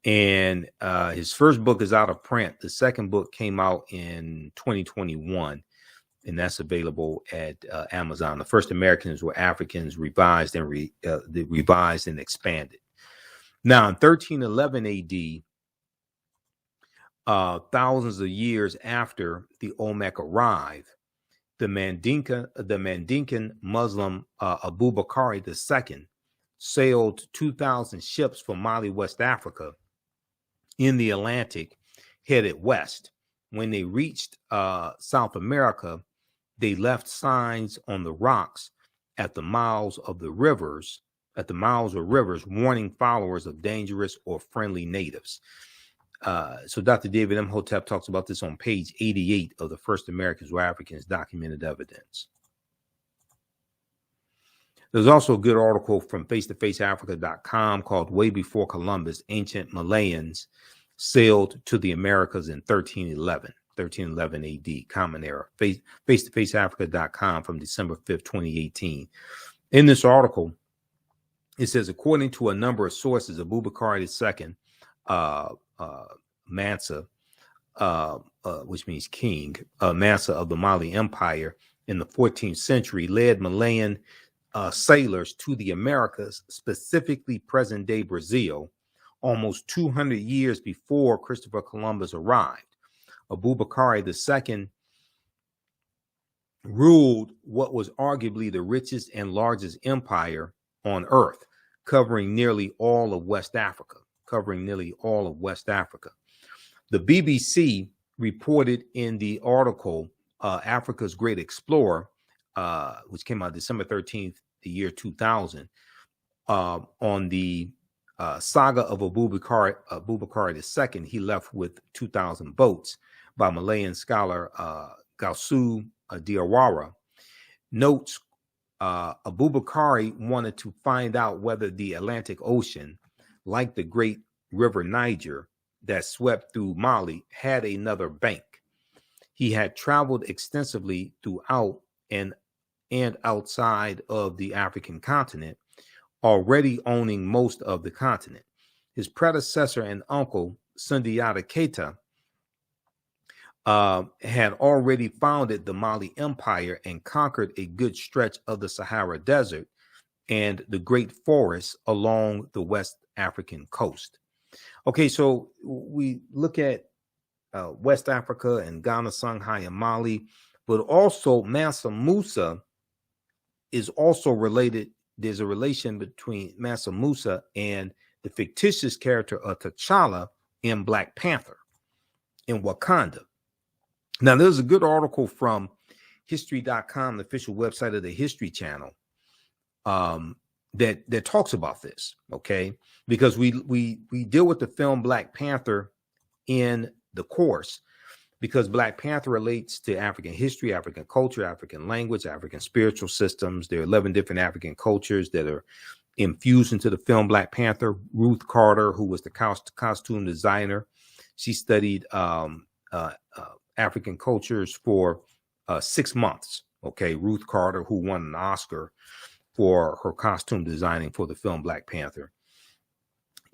and his first book is out of print. The second book came out in 2021, and that's available at Amazon. The first Americans were Africans, revised and expanded. Now, in 1311 AD, thousands of years after the Olmec arrived, the Mandinkan Muslim Abu Bakr II sailed 2,000 ships from Mali, West Africa, in the Atlantic, headed west. When they reached South America, they left signs on the rocks at the mouths of rivers, warning followers of dangerous or friendly natives. So Dr. David Imhotep talks about this on page 88 of the First Americans Were Africans, documented evidence. There's also a good article from face-to-faceafrica.com called Way Before Columbus, Ancient Malayans Sailed to the Americas in 1311 AD, Common Era, face-to-faceafrica.com from December 5th, 2018. In this article, it says, according to a number of sources, Abu Bakr II, Mansa, which means king, Mansa of the Mali Empire in the 14th century, led Malayan sailors to the Americas, specifically present-day Brazil, almost 200 years before Christopher Columbus arrived. Abu Bakr II ruled what was arguably the richest and largest empire on earth, covering nearly all of West Africa. The BBC reported in the article, Africa's Great Explorer, which came out December 13th, the year 2000, on the saga of Abu Bakr II. He left with 2,000 boats, by Malayan scholar Gausu Diawara. Notes, Abu Bakr wanted to find out whether the Atlantic Ocean, like the great river Niger that swept through Mali, had another bank. He had traveled extensively throughout and outside of the African continent, already owning most of the continent. His predecessor and uncle, Sundiata Keita, had already founded the Mali Empire and conquered a good stretch of the Sahara Desert and the great forests along the West African coast. Okay, so we look at West Africa and Ghana, Songhai, and Mali, but also Mansa Musa is also related. There's a relation between Mansa Musa and the fictitious character of T'Challa in Black Panther in Wakanda. Now, there's a good article from history.com, the official website of the History Channel, that talks about this, okay? Because we deal with the film Black Panther in the course, because Black Panther relates to African history, African culture, African language, African spiritual systems. There are 11 different African cultures that are infused into the film Black Panther. Ruth Carter, who was the costume designer, she studied African cultures for 6 months. Okay, Ruth Carter, who won an Oscar for her costume designing for the film Black Panther.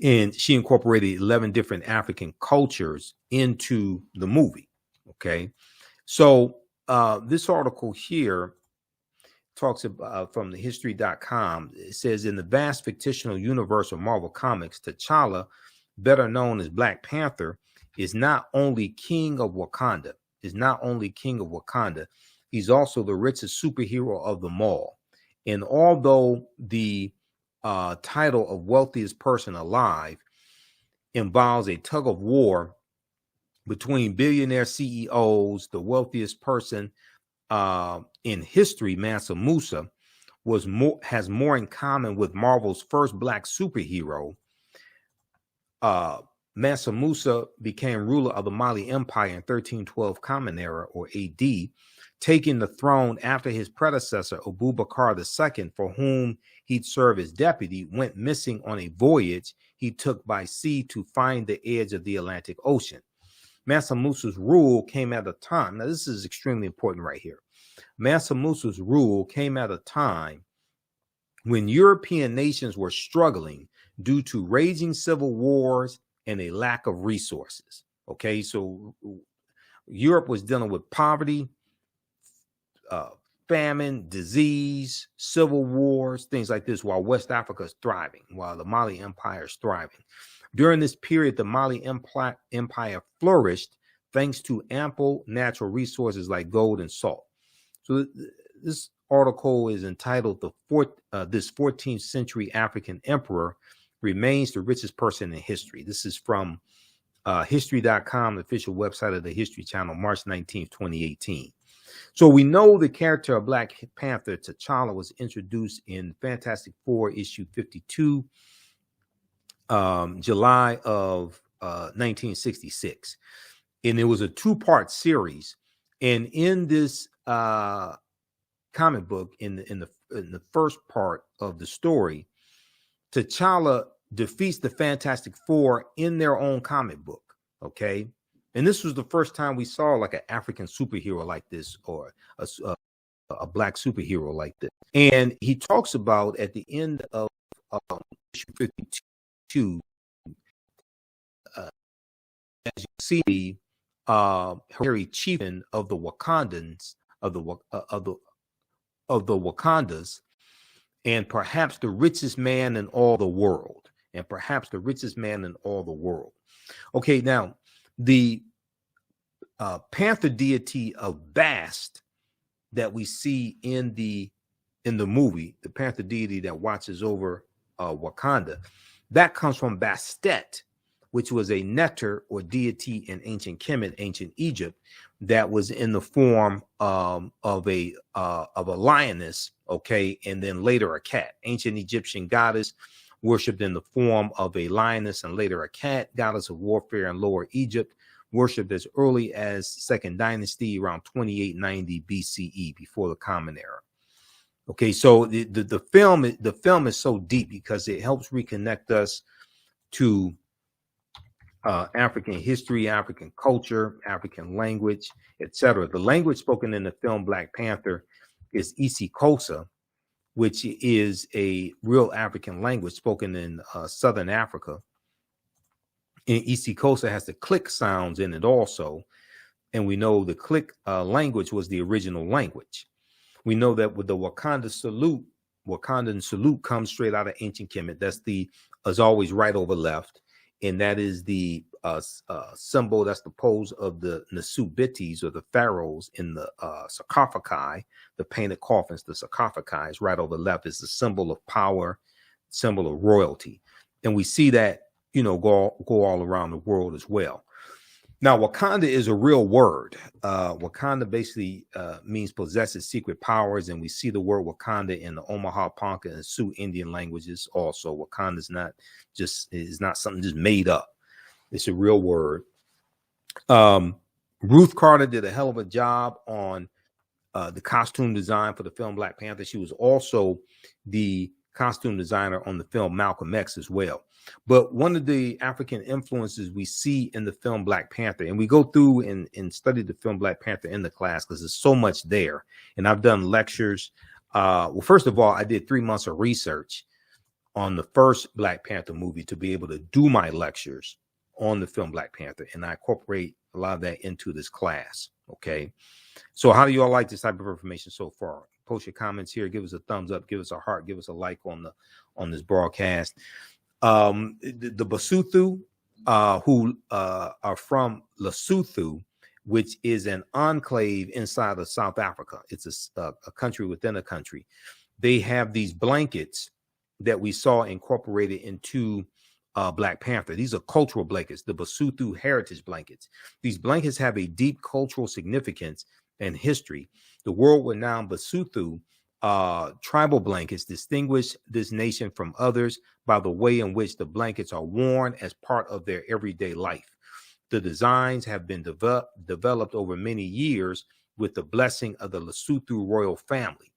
And she incorporated 11 different African cultures into the movie. Okay, so this article here talks about, from the history.com, it says, in the vast fictional universe of Marvel Comics, T'Challa, better known as Black Panther, is not only king of Wakanda, he's also the richest superhero of them all. And although the title of wealthiest person alive involves a tug of war between billionaire CEOs, the wealthiest person in history, Mansa Musa, has more in common with Marvel's first black superhero. Mansa Musa became ruler of the Mali Empire in 1312 Common Era, or AD, taking the throne after his predecessor, Abu Bakr II, for whom he'd serve as deputy, went missing on a voyage he took by sea to find the edge of the Atlantic Ocean. Mansa Musa's rule came at a time, now this is extremely important right here. Mansa Musa's rule came at a time when European nations were struggling due to raging civil wars and a lack of resources. Okay, so Europe was dealing with poverty, famine, disease, civil wars, things like this, while West Africa is thriving, while the Mali Empire is thriving. During this period, the Mali Empire flourished thanks to ample natural resources like gold and salt. So this article is entitled This 14th Century African Emperor Remains the Richest Person in History. This is from history.com, the official website of the History Channel, March 19th, 2018. So we know the character of Black Panther, T'Challa, was introduced in Fantastic Four issue 52, July of 1966. And it was a two-part series. And in this comic book, in the first part of the story, T'Challa defeats the Fantastic Four in their own comic book. Okay. And this was the first time we saw like an African superhero like this, or a Black superhero like this. And he talks about at the end of issue 52, as you see, hereditary chieftain of the Wakandans, of the Wakandas, and perhaps the richest man in all the world. Okay, now the Panther deity of Bast that we see in the movie, the Panther deity that watches over Wakanda, that comes from Bastet, which was a nectar or deity in ancient Kemet, ancient Egypt, that was in the form of a lioness, okay, and then later a cat. Ancient Egyptian goddess worshipped in the form of a lioness and later a cat, goddess of warfare in Lower Egypt, worshipped as early as Second Dynasty, around 2890 BCE, before the Common Era. Okay, so the film is so deep because it helps reconnect us to African history, African culture, African language, etc. The language spoken in the film Black Panther is isiXhosa, which is a real African language spoken in Southern Africa. And isiXhosa has the click sounds in it also. And we know the click language was the original language. We know that with the Wakandan salute comes straight out of ancient Kemet. That's as always, right over left. And that is the symbol, that's the pose of the Nasubitis, or the pharaohs in the sarcophagi, the painted coffins, the sarcophagi is right over left, is the symbol of power, symbol of royalty. And we see that, go all around the world as well. Now, Wakanda is a real word. Wakanda basically means possesses secret powers, and we see the word Wakanda in the Omaha, Ponca, and Sioux Indian languages also. Wakanda is not something just made up. It's a real word. Ruth Carter did a hell of a job on the costume design for the film Black Panther. She was also the costume designer on the film Malcolm X as well. But one of the African influences we see in the film Black Panther, and we go through and study the film Black Panther in the class because there's so much there. And I've done lectures. Well, first of all, I did 3 months of research on the first Black Panther movie to be able to do my lectures on the film Black Panther. And I incorporate a lot of that into this class. Okay. So how do you all like this type of information so far? Post your comments here. Give us a thumbs up. Give us a heart. Give us a like on this broadcast. The Basotho, who are from Lesotho, which is an enclave inside of South Africa. It's a country within a country. They have these blankets that we saw incorporated into Black Panther. These are cultural blankets, the Basotho heritage blankets. These blankets have a deep cultural significance and history. The world-renowned Basotho tribal blankets distinguish this nation from others by the way in which the blankets are worn as part of their everyday life. The designs have been developed over many years with the blessing of the Lesotho royal family.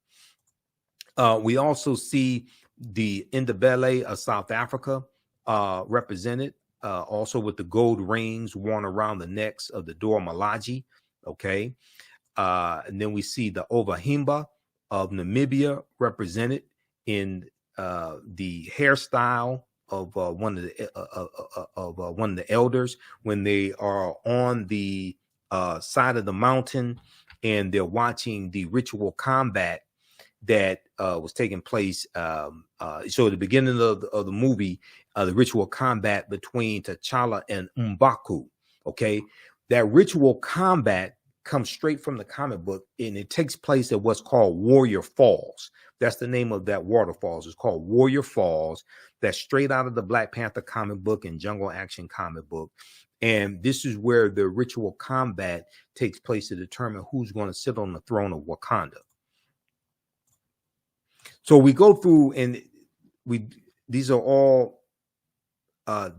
We also see the Ndebele of South Africa represented, also with the gold rings worn around the necks of the Dora Milaje. Okay. And then we see the Ovahimba of Namibia represented in the hairstyle of one of the elders when they are on the side of the mountain and they're watching the ritual combat that was taking place. So at the beginning of the movie, the ritual combat between T'Challa and M'Baku. Okay, that ritual combat comes straight from the comic book, and it takes place at what's called Warrior Falls. That's the name of that waterfalls. It's called Warrior Falls. That's straight out of the Black Panther comic book and Jungle Action comic book. And this is where the ritual combat takes place to determine who's going to sit on the throne of Wakanda. So we go through, and these are all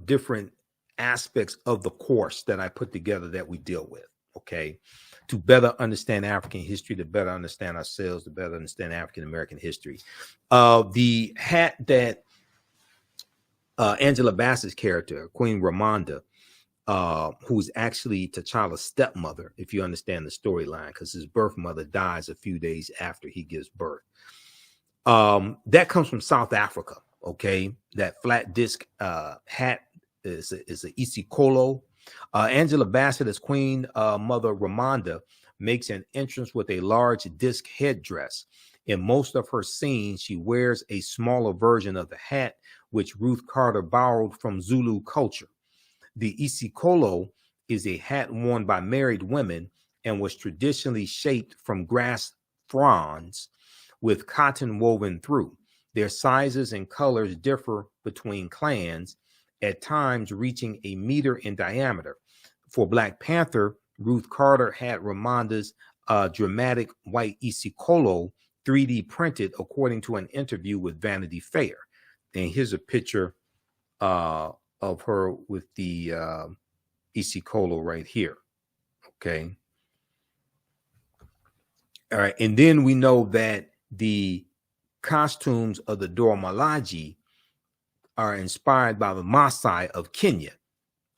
different aspects of the course that I put together that we deal with, okay, to better understand African history, to better understand ourselves, to better understand African American history. The hat that Angela Bassett's character, Queen Ramonda, who's actually T'Challa's stepmother, if you understand the storyline, because his birth mother dies a few days after he gives birth. That comes from South Africa, okay? That flat disc hat is a Isikolo. Angela Bassett as Queen Mother Ramonda makes an entrance with a large disc headdress. In most of her scenes, she wears a smaller version of the hat, which Ruth Carter borrowed from Zulu culture. The Isikolo is a hat worn by married women and was traditionally shaped from grass fronds with cotton woven through. Their sizes and colors differ between clans, at times reaching a meter in diameter. For Black Panther, Ruth Carter had Ramonda's dramatic white Isikolo 3D printed according to an interview with Vanity Fair. And here's a picture of her with the Isikolo right here. Okay. All right. And then we know that the costumes of the Dora Milaje are inspired by the Maasai of Kenya.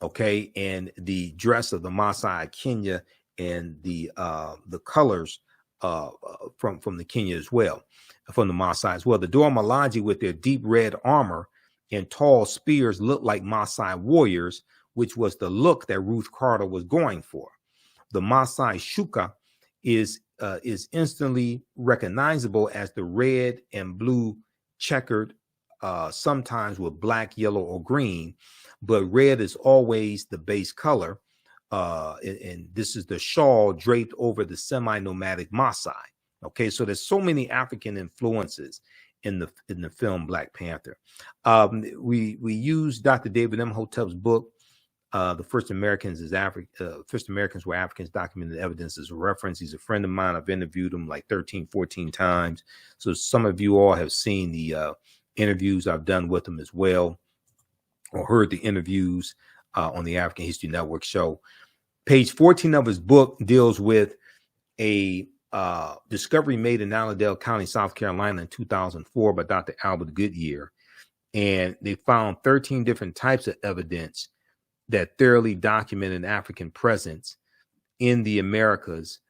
Okay. And the dress of the Maasai of Kenya and the colors from the Kenya as well, from the Maasai as well. The Dora Milaje with their deep red armor and tall spears look like Maasai warriors, which was the look that Ruth Carter was going for. The Maasai Shuka is instantly recognizable as the red and blue checkered, sometimes with black, yellow, or green, but red is always the base color. And this is the shawl draped over the semi-nomadic Maasai. Okay, so there's so many African influences in the film Black Panther. We use Dr. David Imhotep's book, The First Americans Were Africans, Documented Evidence as a reference. He's a friend of mine. I've interviewed him like 13, 14 times. So some of you all have seen the interviews I've done with him as well, or heard the interviews on the African History Network show. Page 14 of his book deals with a discovery made in Allendale County, South Carolina in 2004 by Dr. Albert Goodyear. And they found 13 different types of evidence that thoroughly documented African presence in the Americas,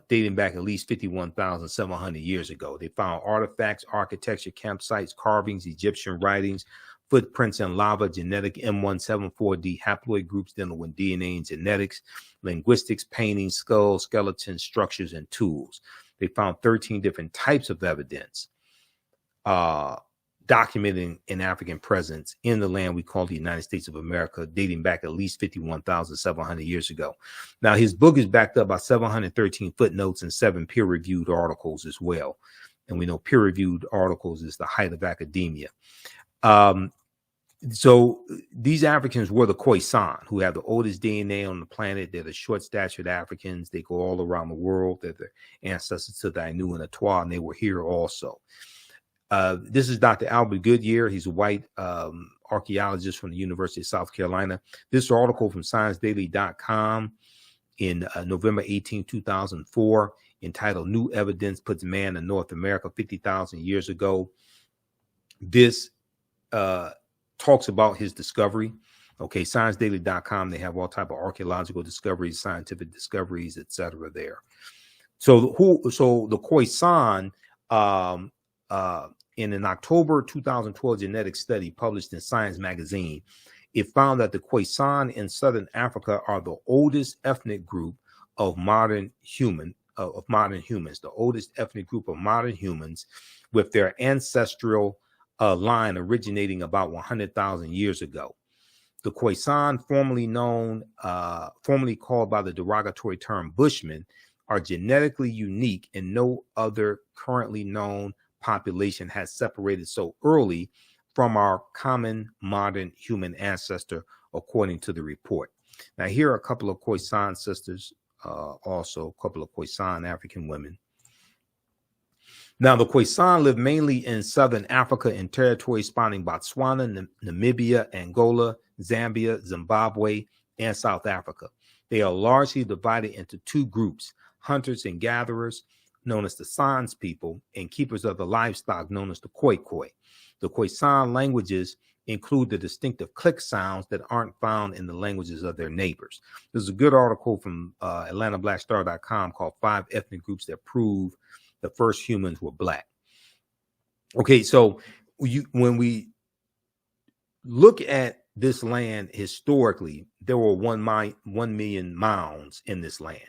dating back at least 51,700 years ago. They found artifacts, architecture, campsites, carvings, Egyptian writings, footprints in lava, genetic M174D haploid groups dealing with DNA and genetics, linguistics, paintings, skulls, skeletons, structures, and tools. They found 13 different types of evidence documenting an African presence in the land we call the United States of America, dating back at least 51,700 years ago. Now, his book is backed up by 713 footnotes and 7 peer-reviewed articles as well. And we know peer-reviewed articles is the height of academia. So these Africans were the Khoisan, who have the oldest DNA on the planet. They're the short-statured Africans. They go all around the world. They're the ancestors to the Ainu and Atwa, and they were here also. This is Dr. Albert Goodyear. He's a white archaeologist from the University of South Carolina. This article from ScienceDaily.com in November 18, 2004, entitled New Evidence Puts Man in North America 50,000 Years Ago. This talks about his discovery Okay, ScienceDaily.com, they have all type of archaeological discoveries, scientific discoveries, etc. there. So the Khoisan, in an October 2012 genetic study published in Science magazine, it found that the Khoisan in southern Africa are the oldest ethnic group of modern humans, the oldest ethnic group of modern humans, with their ancestral line originating about 100,000 years ago. The Khoisan, formerly called by the derogatory term Bushmen, are genetically unique, and no other currently known population has separated so early from our common modern human ancestor, according to the report. Now, here are a couple of Khoisan sisters, also a couple of Khoisan African women. Now, the Khoisan live mainly in southern Africa in territories spanning Botswana, Namibia, Angola, Zambia, Zimbabwe, and South Africa. They are largely divided into two groups: hunters and gatherers, known as the Sans people, and keepers of the livestock, known as the Khoikhoi. The Khoisan languages include the distinctive click sounds that aren't found in the languages of their neighbors. There's a good article from AtlantaBlackStar.com called 5 Ethnic Groups That Prove the First Humans Were Black. Okay, so when we look at this land historically, there were 1 million mounds in this land.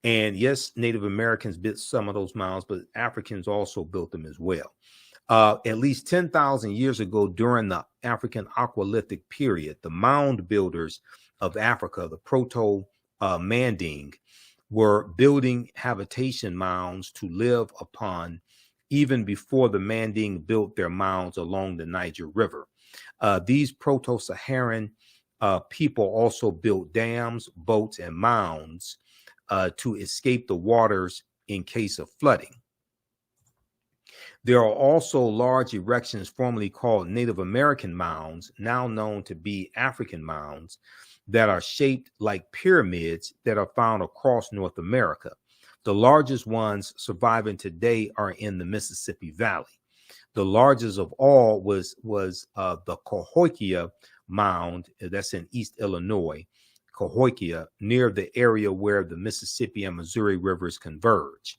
And yes, Native Americans built some of those mounds, but Africans also built them as well. At least 10,000 years ago, during the African Aqualithic period, the mound builders of Africa, the Proto-Manding, were building habitation mounds to live upon even before the Manding built their mounds along the Niger River. These Proto-Saharan people also built dams, boats, and mounds to escape the waters in case of flooding. There are also large erections formerly called Native American mounds, now known to be African mounds, that are shaped like pyramids that are found across North America. The largest ones surviving today are in the Mississippi Valley. The largest of all was the Cahokia Mound, that's in East Illinois, Cahokia, near the area where the Mississippi and Missouri rivers converge.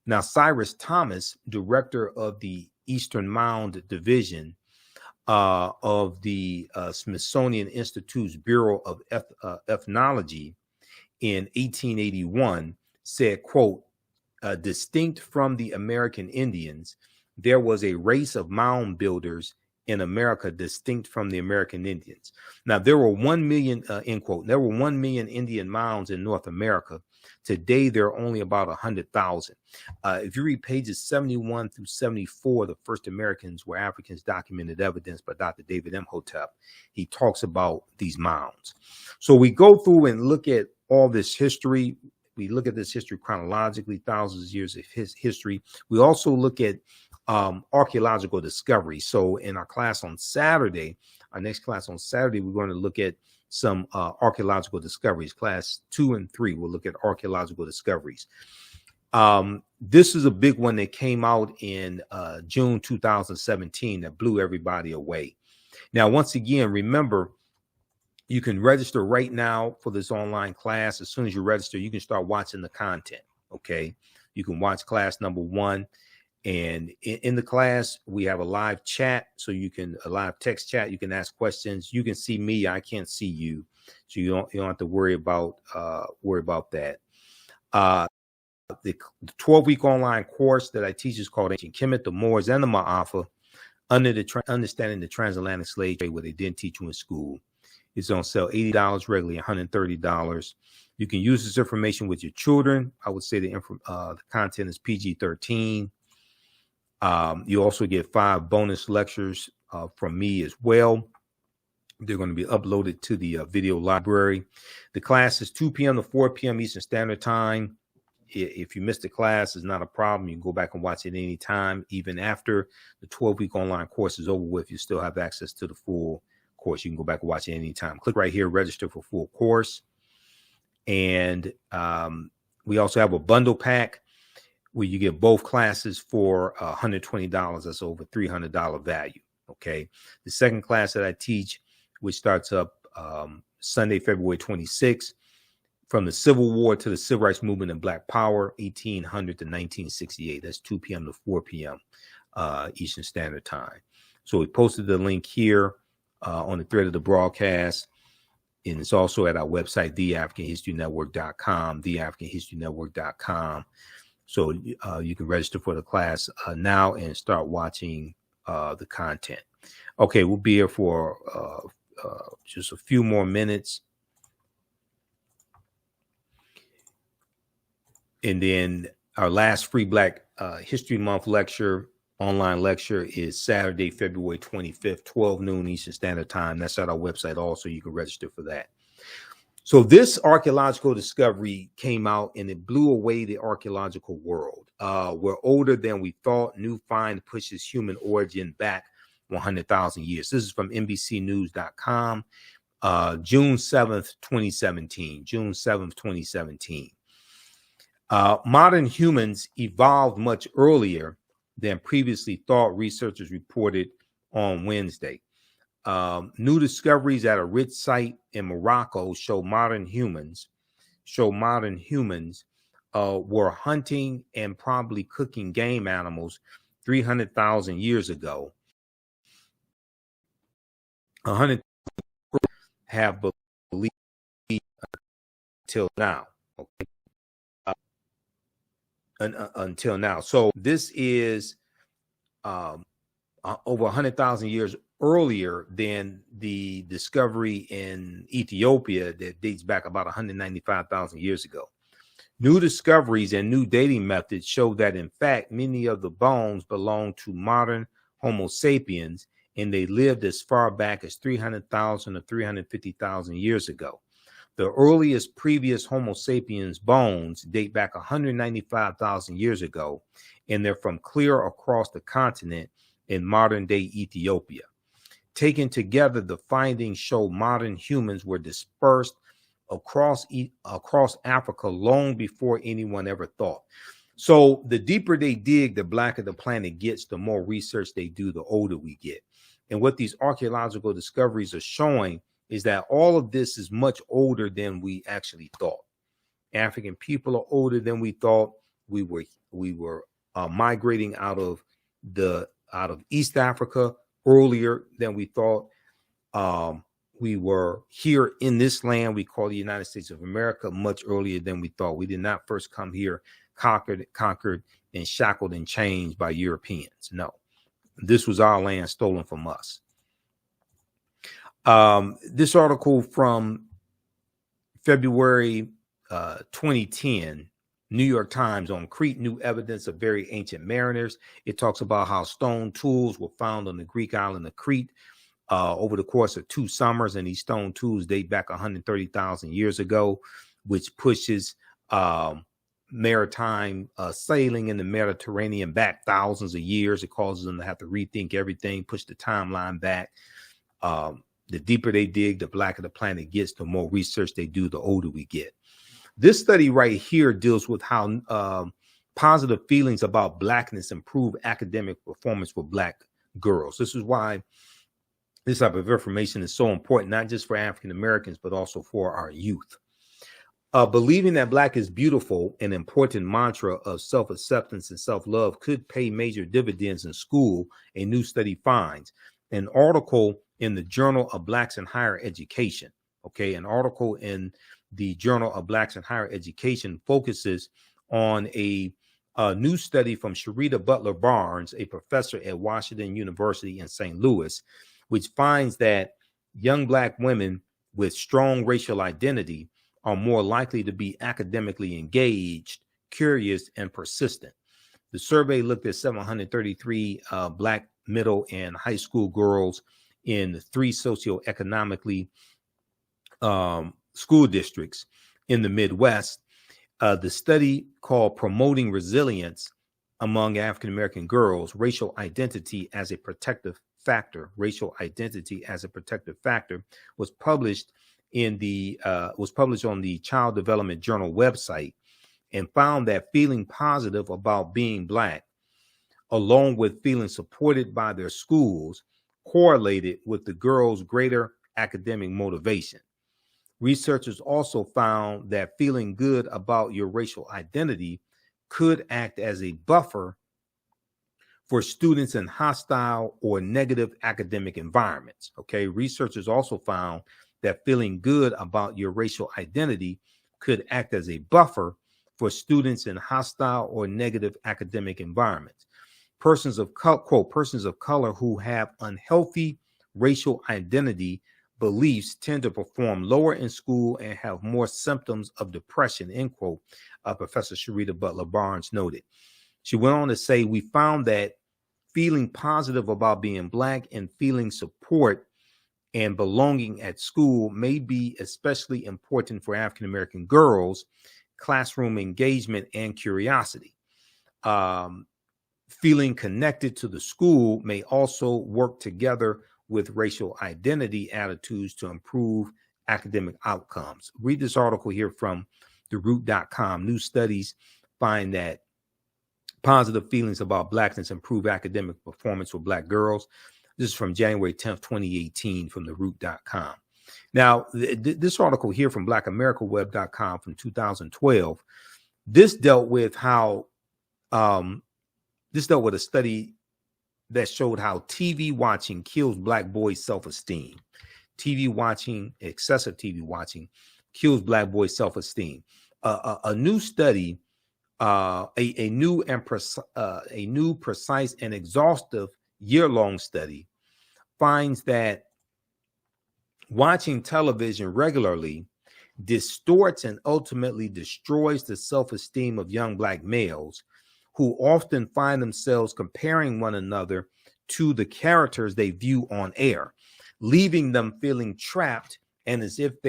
Now, Cyrus Thomas, director of the Eastern Mound Division of the Smithsonian Institute's Bureau of Ethnology in 1881, said, quote, distinct from the American Indians, there was a race of mound builders in America distinct from the American Indians. Now, there were 1 million, end quote, there were 1 million Indian mounds in North America. Today, there are only about 100,000. If you read pages 71 through 74, the first Americans were Africans, documented evidence by Dr. David Imhotep. He talks about these mounds. So we go through and look at all this history. We look at this history chronologically, thousands of years of history. We also look at archaeological discovery. So in our class on Saturday, our next class on Saturday, we're going to look at some archaeological discoveries. Class 2 and 3 will look at archaeological discoveries. This is a big one that came out in June 2017 that blew everybody away. Now, once again, remember, you can register right now for this online class. As soon as you register, you can start watching the content. Okay, you can watch class number 1. And in the class, we have a live chat, so you can a live text chat. You can ask questions. You can see me. I can't see you, so you don't have to worry about that. The 12-week online course that I teach is called Ancient Kemet, the Moors, and the Ma'afa, understanding the transatlantic slave trade, where they didn't teach you in school. It's on sale $80 regularly, $130. You can use this information with your children. I would say the content is PG-13. You also get 5 bonus lectures from me as well. They're going to be uploaded to the video library. The class is 2 p.m. to 4 p.m. Eastern Standard Time. If you missed the class, it's not a problem. You can go back and watch it any time. Even after the 12-week online course is over with, you still have access to the full course. You can go back and watch it any time. Click right here, register for full course. And we also have a bundle pack where you get both classes for $120. That's over $300 value. Okay. The second class that I teach, which starts up Sunday, February 26th, from the Civil War to the Civil Rights Movement and Black Power, 1800 to 1968. That's 2 p.m. to 4 p.m. Eastern Standard Time. So we posted the link here on the thread of the broadcast. And it's also at our website, theafricanhistorynetwork.com, theafricanhistorynetwork.com. So you can register for the class now and start watching the content. Okay, we'll be here for just a few more minutes. And then our last free Black History Month lecture, online lecture, is Saturday, February 25th, 12 noon Eastern Standard Time. That's at our website also. You can register for that. So this archaeological discovery came out and it blew away the archaeological world. We're older than we thought. New find pushes human origin back 100,000 years. This is from NBCnews.com, June 7th, 2017. June 7th, 2017. Modern humans evolved much earlier than previously thought, researchers reported on Wednesday. New discoveries at a rich site in Morocco show modern humans were hunting and probably cooking game animals 300,000 years ago. 100 have believed until now. Okay. Until now. So this is over 100,000 years earlier than the discovery in Ethiopia that dates back about 195,000 years ago. New discoveries and new dating methods show that, in fact, many of the bones belong to modern Homo sapiens, and they lived as far back as 300,000 or 350,000 years ago. The earliest previous Homo sapiens bones date back 195,000 years ago, and they're from clear across the continent in modern-day Ethiopia. Taken together, the findings show modern humans were dispersed across Africa long before anyone ever thought. So the deeper they dig, the blacker the planet gets, the more research they do, the older we get. And what these archaeological discoveries are showing is that all of this is much older than we actually thought. African people are older than we thought. We were migrating out of East Africa earlier than we thought. We were here in this land we call the United States of America much earlier than we thought. We did not first come here conquered and shackled and chained by Europeans. No, this was our land stolen from us. This article from February 2010, New York Times, on Crete, new evidence of very ancient mariners. It talks about how stone tools were found on the Greek island of Crete over the course of 2 summers, and these stone tools date back 130,000 years ago, which pushes maritime sailing in the Mediterranean back thousands of years. It causes them to have to rethink everything, push the timeline back. The deeper they dig, the blacker the planet gets, the more research they do, the older we get. This study right here deals with how positive feelings about blackness improve academic performance for Black girls. This is why this type of information is so important, not just for African Americans, but also for our youth. Believing that Black is beautiful, an important mantra of self-acceptance and self-love, could pay major dividends in school, a new study finds. An article in the Journal of Blacks in Higher Education, an article in the Journal of Blacks in Higher Education focuses on a new study from Sharita Butler Barnes, a professor at Washington University in St. Louis, which finds that young Black women with strong racial identity are more likely to be academically engaged, curious, and persistent. The survey looked at 733 Black middle and high school girls in 3 socioeconomically school districts in the Midwest. The study, called Promoting Resilience Among African American Girls, Racial Identity as a Protective Factor, was published on the Child Development Journal website, and found that feeling positive about being Black, along with feeling supported by their schools, correlated with the girls' greater academic motivation. Researchers also found that feeling good about your racial identity could act as a buffer for students in hostile or negative academic environments. Okay, researchers also found that feeling good about your racial identity could act as a buffer for students in hostile or negative academic environments. Persons of quote, persons of color who have unhealthy racial identity beliefs tend to perform lower in school and have more symptoms of depression, end quote, Professor Sharita Butler Barnes noted. She went on to say, we found that feeling positive about being Black and feeling support and belonging at school may be especially important for African-American girls, classroom engagement and curiosity. Feeling connected to the school may also work together with racial identity attitudes to improve academic outcomes. Read this article here from theroot.com. New studies find that positive feelings about Blackness improve academic performance for Black girls. This is from January 10th, 2018 from theroot.com. Now, this article here from blackamericaweb.com from 2012, this dealt with how, this dealt with a study that showed how TV watching kills Black boys' self-esteem. TV watching, excessive TV watching, kills Black boys' self-esteem. A new study, a new, precise, and exhaustive year-long study finds that watching television regularly distorts and ultimately destroys the self-esteem of young Black males, who often find themselves comparing one another to the characters they view on air, leaving them feeling trapped and as if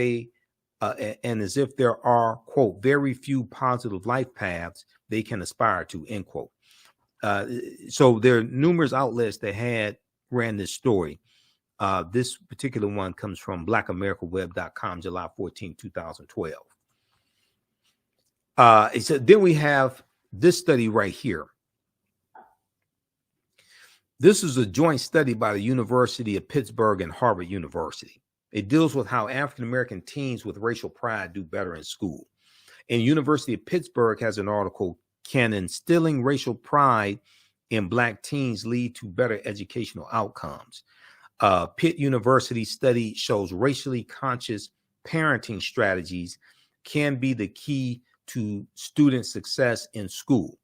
there are, quote, very few positive life paths they can aspire to, end quote. So there are numerous outlets that ran this story. This particular one comes from blackamericaweb.com, July 14, 2012. So then we have this study right here. This is a joint study by the University of Pittsburgh and Harvard University. It deals with how African-American teens with racial pride do better in school. And University of Pittsburgh has an article, Can Instilling Racial Pride in Black Teens Lead to Better Educational Outcomes? Pitt University study shows racially conscious parenting strategies can be the key to student success in school.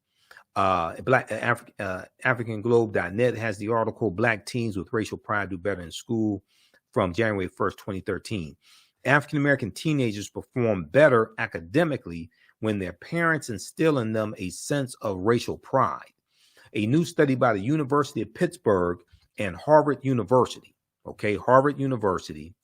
AfricanGlobe.net has the article, Black Teens with Racial Pride Do Better in School, from January 1st, 2013. African-American teenagers perform better academically when their parents instill in them a sense of racial pride. A new study by the University of Pittsburgh and Harvard University, Harvard University,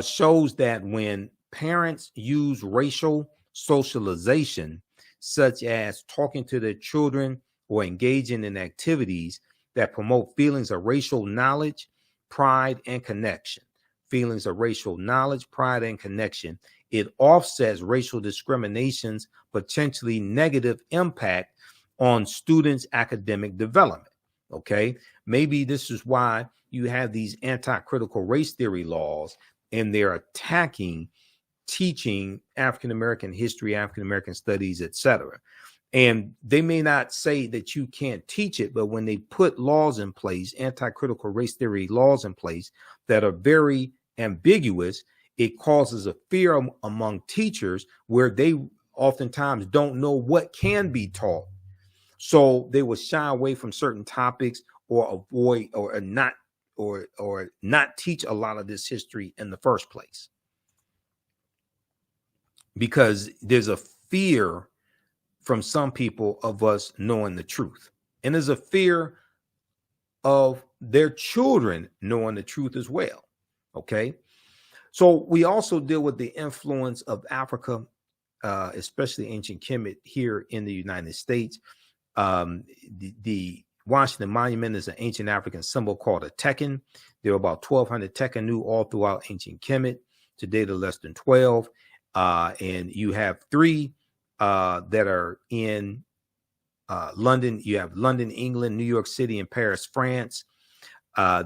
shows that when parents use racial socialization, such as talking to their children or engaging in activities that promote feelings of racial knowledge, pride, and connection, it offsets racial discrimination's potentially negative impact on students' academic development. Maybe this is why you have these anti-critical race theory laws, and they're attacking teaching African-American history, African-American studies, etc. And they may not say that you can't teach it, but when they put laws in place, anti-critical race theory laws in place that are very ambiguous, it causes a fear among teachers where they oftentimes don't know what can be taught. So they will shy away from certain topics or avoid or not teach a lot of this history in the first place, because there's a fear from some people of us knowing the truth. And there's a fear of their children knowing the truth as well. So we also deal with the influence of Africa, especially ancient Kemet here in the United States. The Washington Monument is an ancient African symbol called a tekken. There are about 1,200 tekkenu all throughout ancient Kemet. Today, there are less than 12. And you have 3 that are in London. You have London, England, New York City, and Paris, France.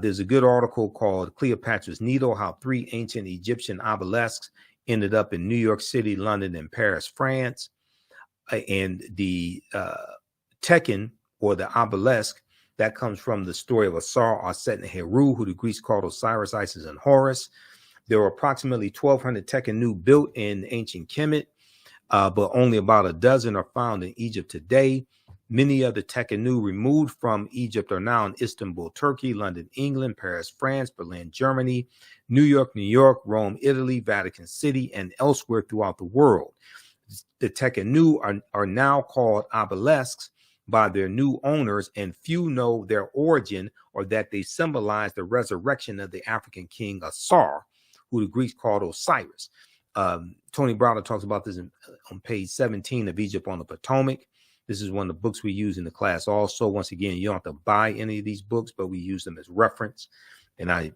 There's a good article called Cleopatra's Needle, How 3 Ancient Egyptian Obelisks Ended Up in New York City, London, and Paris, France. And the Tekken, or the obelisk, that comes from the story of Asar, Aset, and Heru, who the Greeks called Osiris, Isis, and Horus. There were approximately 1,200 Tekkenu built in ancient Kemet, but only about a dozen are found in Egypt today. Many of the Tekkenu removed from Egypt are now in Istanbul, Turkey, London, England, Paris, France, Berlin, Germany, New York, Rome, Italy, Vatican City, and elsewhere throughout the world. The Tekkenu are now called obelisks by their new owners, and few know their origin or that they symbolize the resurrection of the African king Asar, who the Greeks called Osiris. Tony Browder talks about this on page 17 of Egypt on the Potomac. This is one of the books we use in the class also. Once again, you don't have to buy any of these books, but we use them as reference. And I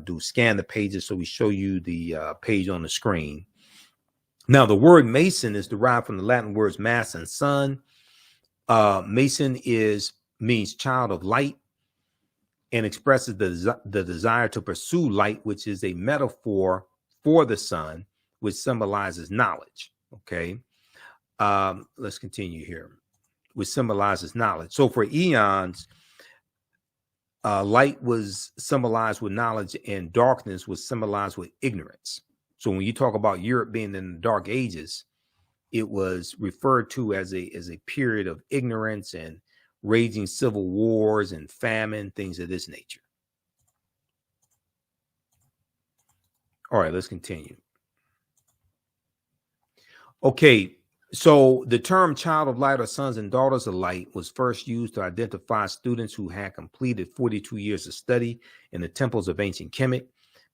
do scan the pages, so we show you the page on the screen. Now, the word Mason is derived from the Latin words mass and sun. Mason means child of light and expresses the desire to pursue light, which is a metaphor for the sun, which symbolizes knowledge. Okay. Let's continue here, which symbolizes knowledge. So for eons, light was symbolized with knowledge and darkness was symbolized with ignorance. So when you talk about Europe being in the Dark Ages, it was referred to as a period of ignorance and raging civil wars and famine, things of this nature. All right, let's continue. Okay, so the term child of light or sons and daughters of light was first used to identify students who had completed 42 years of study in the temples of ancient Kemet.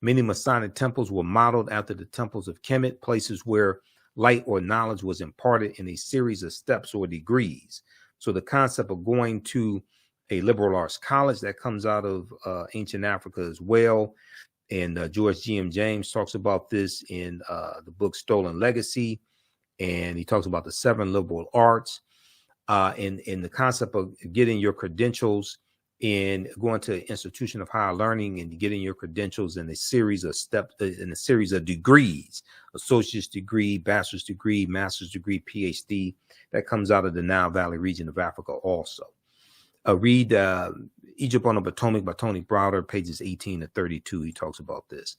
Many Masonic temples were modeled after the temples of Kemet, places where light or knowledge was imparted in a series of steps or degrees. So the concept of going to a liberal arts college, that comes out of ancient Africa as well. And George G.M. James talks about this in the book Stolen Legacy. And he talks about the 7 liberal arts and the concept of getting your credentials in going to an institution of higher learning and getting your credentials in a series of steps, in a series of degrees, associate's degree, bachelor's degree, master's degree, PhD. That comes out of the Nile Valley region of Africa also. Read Egypt on the Potomac by Tony Browder, pages 18 to 32. He talks about this.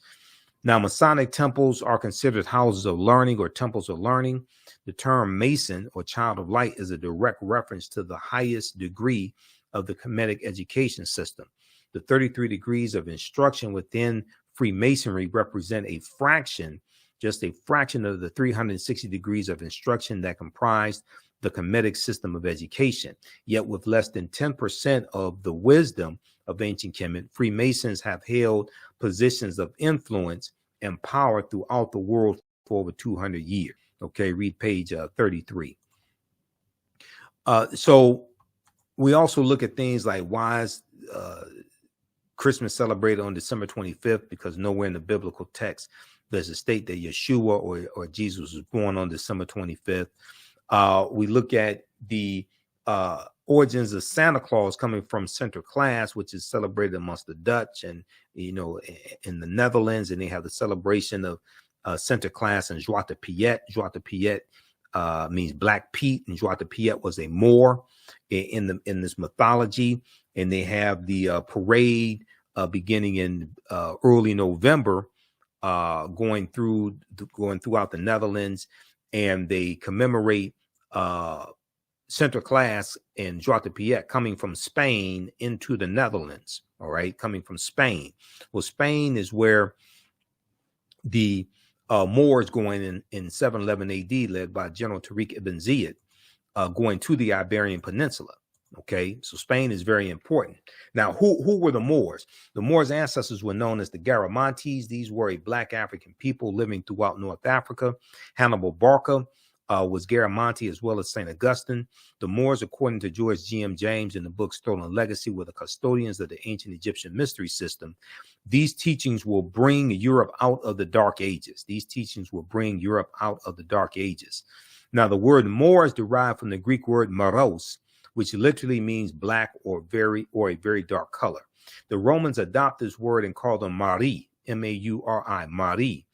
Now, Masonic temples are considered houses of learning or temples of learning. The term Mason or child of light is a direct reference to the highest degree of the Kemetic education system. The 33 degrees of instruction within Freemasonry represent a fraction, just a fraction of the 360 degrees of instruction that comprised the Kemetic system of education. Yet with less than 10% of the wisdom of ancient Kemet, Freemasons have held positions of influence and power throughout the world for over 200 years. Okay, read page 33. So we also look at things like why is Christmas celebrated on December 25th, because nowhere in the biblical text does it state that Yeshua or Jesus was born on December 25th. We look at the origins of Santa Claus coming from Sinterklaas, which is celebrated amongst the Dutch and, you know, in the Netherlands, and they have the celebration of Sinterklaas and Zwarte Piet. Zwarte Piet means Black Pete, and Zwarte Piet was a Moor in this mythology. And they have the parade beginning in early November, going throughout the Netherlands, and they commemorate Sinterklaas and Zwarte Piet coming from Spain into the Netherlands. All right, coming from Spain. Well, Spain is where the Moors going in 711 AD, led by General Tariq ibn Ziyad, going to the Iberian Peninsula. Okay, so Spain is very important. Now, who were the Moors? The Moors' ancestors were known as the Garamantes. These were a Black African people living throughout North Africa. Hannibal Barca was Garamanti, as well as St. Augustine. The Moors, according to George G.M. James in the book Stolen Legacy, were the custodians of the ancient Egyptian mystery system. These teachings will bring Europe out of the Dark Ages. These teachings will bring Europe out of the Dark Ages. Now, the word Moor is derived from the Greek word moros, which literally means black or a very dark color. The Romans adopt this word and call them Mari, M-A-U-R-I, Mari.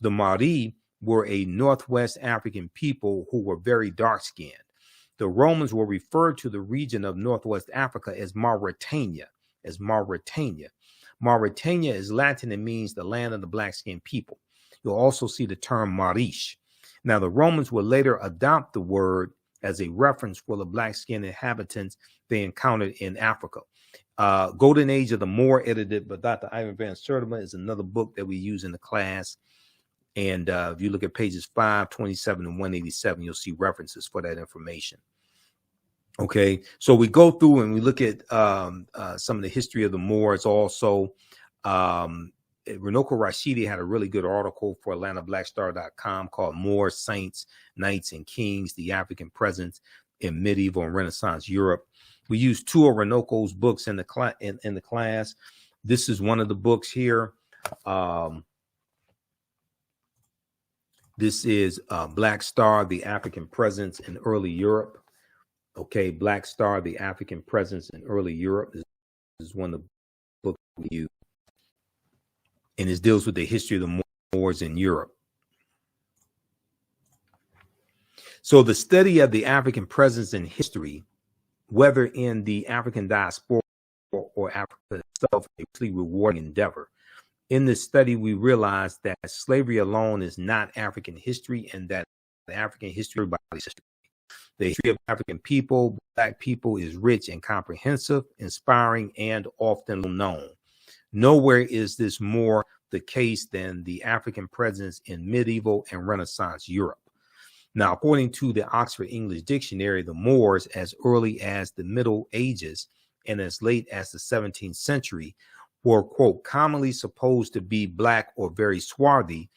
The Mari were a Northwest African people who were very dark-skinned. The Romans will refer to the region of Northwest Africa as Mauritania, Mauritania is Latin and means the land of the black-skinned people. You'll also see the term Marish. Now, the Romans would later adopt the word as a reference for the black-skinned inhabitants they encountered in Africa. Golden Age of the Moor, edited by Dr. Ivan Van Sertima, is another book that we use in the class. And if you look at pages 527 and 187, you'll see references for that information. Okay, so we go through and we look at some of the history of the Moors also. Runoko Rashidi had a really good article for AtlantaBlackStar.com called Moors, Saints, Knights, and Kings, the African Presence in Medieval and Renaissance Europe. We use two of Runoko's books in the class. This is one of the books here. This is Black Star, the African Presence in Early Europe. Okay, Black Star, the African Presence in Early Europe. This is one of the books we use. And it deals with the history of the Moors in Europe. So the study of the African presence in history, whether in the African diaspora or Africa itself, is a pretty rewarding endeavor. In this study, we realized that slavery alone is not African history, and that the African history, everybody's history. The history of African people, Black people, is rich and comprehensive, inspiring, and often known. Nowhere is this more the case than the African presence in medieval and Renaissance Europe. Now, according to the Oxford English Dictionary, the Moors, as early as the Middle Ages and as late as the 17th century, were, quote, commonly supposed to be black or very swarthy,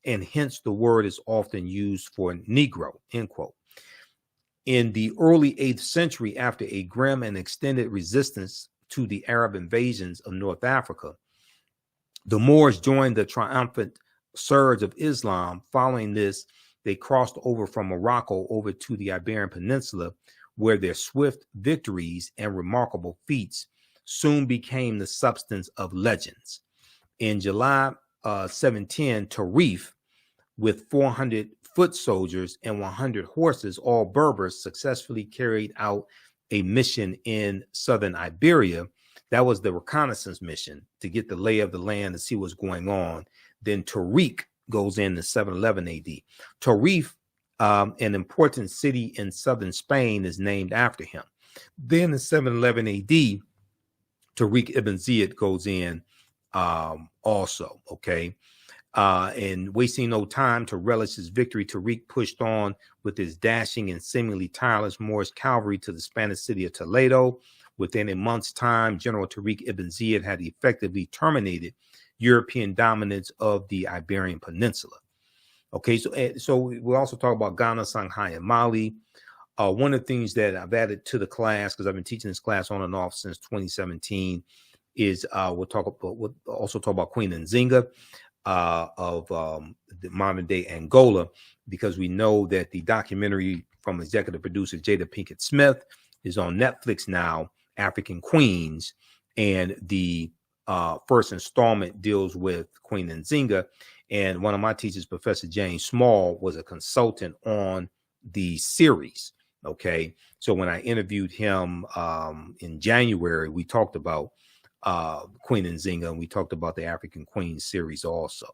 and hence the word is often used for Negro, end quote. In the early 8th century, after a grim and extended resistance to the Arab invasions of North Africa, the Moors joined the triumphant surge of Islam. Following this, they crossed over from Morocco over to the Iberian Peninsula, where their swift victories and remarkable feats soon became the substance of legends. In July 710, Tarif, with 400 foot soldiers and 100 horses, all Berbers, successfully carried out a mission in southern Iberia. That was the reconnaissance mission, to get the lay of the land and see what's going on. Then Tariq goes in 711 AD. Tarif, an important city in southern Spain, is named after him. Then in 711 AD, Tariq ibn Ziyad goes in also, okay? And wasting no time to relish his victory, Tariq pushed on with his dashing and seemingly tireless Moorish cavalry to the Spanish city of Toledo. Within a month's time, General Tariq ibn Ziyad had effectively terminated European dominance of the Iberian Peninsula. Okay, so we also talk about Ghana, Songhai, and Mali. One of the things that I've added to the class, because I've been teaching this class on and off since 2017, is we'll also talk about Queen Nzinga of the modern day Angola, because we know that the documentary from executive producer Jada Pinkett Smith is on Netflix now, African Queens, and the first installment deals with Queen Nzinga. And one of my teachers, Professor James Small, was a consultant on the series. Okay, so when I interviewed him in January, we talked about Queen Nzinga, and we talked about the African Queens series also.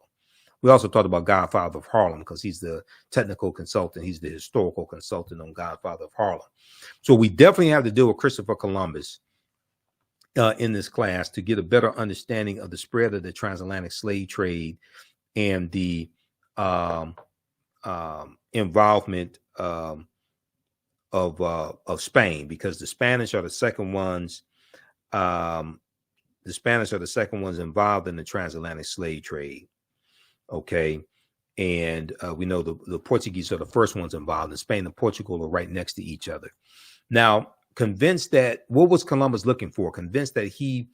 We also talked about Godfather of Harlem, because he's the technical consultant. He's the historical consultant on Godfather of Harlem. So we definitely have to deal with Christopher Columbus in this class to get a better understanding of the spread of the transatlantic slave trade and the involvement of Spain, because the Spanish are the second ones. The Spanish are the second ones involved in the transatlantic slave trade. Okay, and we know the Portuguese are the first ones involved, and Spain and Portugal are right next to each other. Now, convinced that, what was Columbus looking for? Convinced that he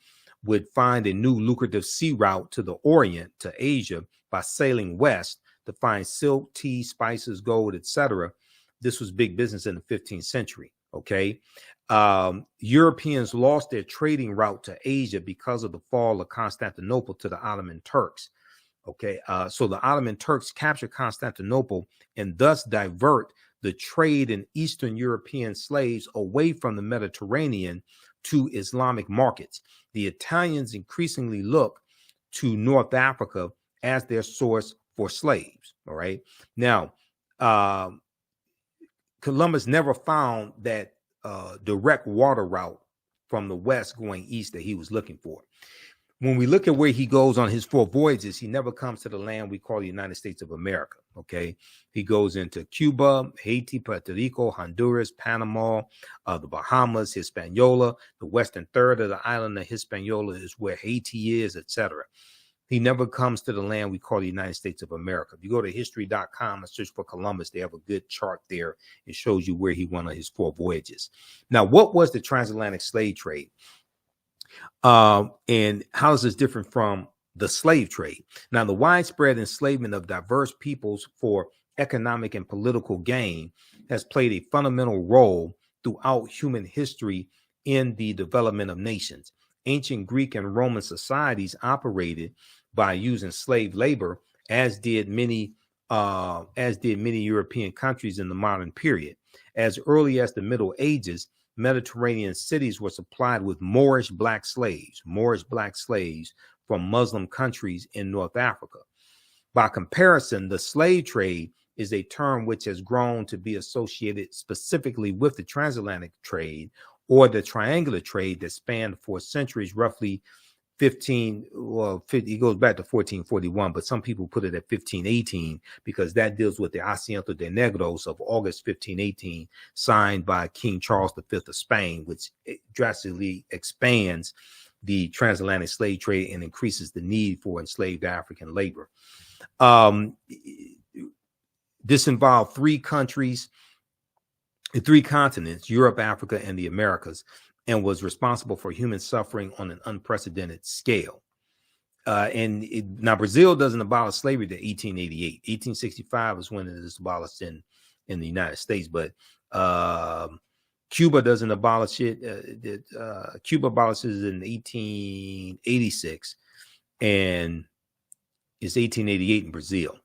would find a new lucrative sea route to the Orient, to Asia, by sailing west to find silk, tea, spices, gold, etc. This was big business in the 15th century. Okay, Europeans lost their trading route to Asia because of the fall of Constantinople to the Ottoman Turks. Okay, so the Ottoman Turks captured Constantinople and thus divert the trade in Eastern European slaves away from the Mediterranean to Islamic markets. The Italians increasingly look to North Africa as their source for slaves. All right. Now, Columbus never found that direct water route from the west going east that he was looking for. When we look at where he goes on his 4 voyages, he never comes to the land we call the United States of America. Okay. He goes into Cuba, Haiti, Puerto Rico, Honduras, Panama, the Bahamas, Hispaniola. The western third of the island of Hispaniola is where Haiti is, etc. He never comes to the land we call the United States of America. If you go to history.com and search for Columbus, they have a good chart there. It shows you where he went on his 4 voyages. Now, what was the transatlantic slave trade? And how is this different from the slave trade? Now, the widespread enslavement of diverse peoples for economic and political gain has played a fundamental role throughout human history in the development of nations. Ancient Greek and Roman societies operated by using slave labor, as did many European countries in the modern period. As early as the Middle Ages, Mediterranean cities were supplied with Moorish black slaves from Muslim countries in North Africa. By comparison, the slave trade is a term which has grown to be associated specifically with the transatlantic trade or the triangular trade that spanned for centuries, roughly it goes back to 1441, but some people put it at 1518 because that deals with the Asiento de Negros of August 1518, signed by King Charles V of Spain, which drastically expands the transatlantic slave trade and increases the need for enslaved African labor. This involved 3 countries, 3 continents, Europe, Africa, and the Americas, and was responsible for human suffering on an unprecedented scale. Now, Brazil doesn't abolish slavery to 1888. 1865 is when it is abolished in the United States, but Cuba doesn't abolish it. Cuba abolishes it in 1886, and it's 1888 in Brazil.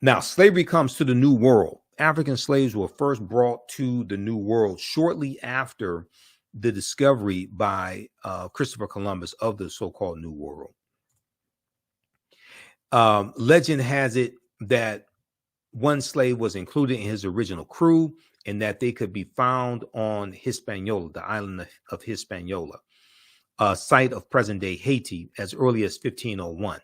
Now, slavery comes to the New World. African slaves were first brought to the New World shortly after the discovery by Christopher Columbus of the so-called New World. Legend has it that one slave was included in his original crew and that they could be found on Hispaniola, the island of Hispaniola, a site of present-day Haiti, as early as 1501.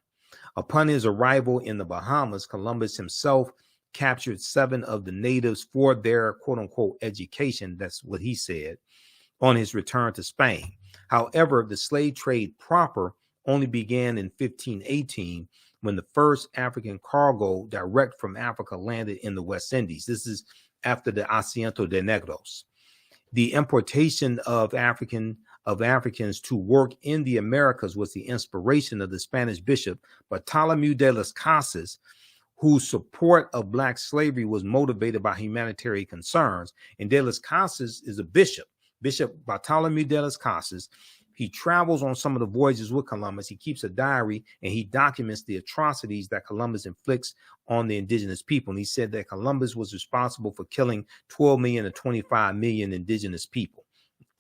Upon his arrival in the Bahamas, Columbus himself captured 7 of the natives for their quote-unquote education. That's what he said. On his return to Spain. However, the slave trade proper only began in 1518 when the first African cargo direct from Africa landed in the West Indies. This is after the Asiento de Negros. The importation of Africans to work in the Americas was the inspiration of the Spanish bishop Bartolomé de las Casas, whose support of black slavery was motivated by humanitarian concerns. And de las Casas is a bishop. Bishop Bartolomé de las Casas. He travels on some of the voyages with Columbus. He keeps a diary and he documents the atrocities that Columbus inflicts on the indigenous people. And he said that Columbus was responsible for killing 12 million to 25 million indigenous people.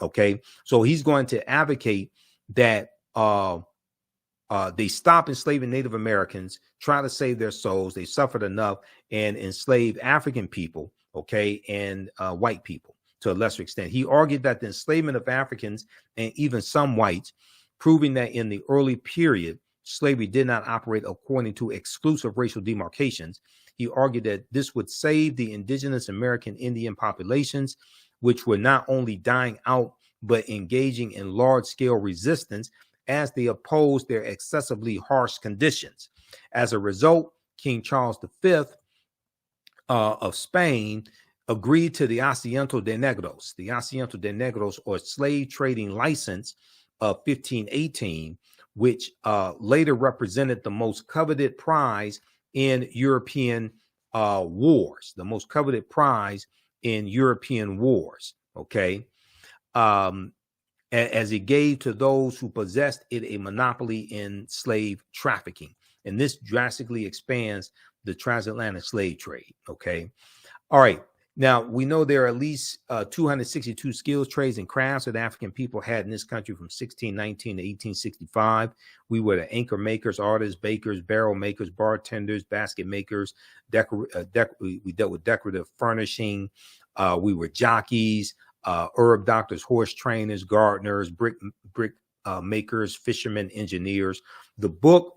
Okay, so he's going to advocate that they stop enslaving Native Americans, try to save their souls. They suffered enough, and enslave African people, okay, and white people to a lesser extent. He argued that the enslavement of Africans and even some whites, proving that in the early period, slavery did not operate according to exclusive racial demarcations. He argued that this would save the indigenous American Indian populations, which were not only dying out, but engaging in large-scale resistance as they opposed their excessively harsh conditions. As a result, King Charles V of Spain agreed to the Asiento de Negros, or slave trading license of 1518, which later represented the most coveted prize in European wars, okay? as it gave to those who possessed it a monopoly in slave trafficking. And this drastically expands the transatlantic slave trade. Okay. All right. Now, we know there are at least 262 skills, trades, and crafts that African people had in this country from 1619 to 1865. We were the anchor makers, artists, bakers, barrel makers, bartenders, basket makers. We dealt with decorative furnishing. We were jockeys, herb doctors, horse trainers, gardeners, brick makers, fishermen, engineers. The book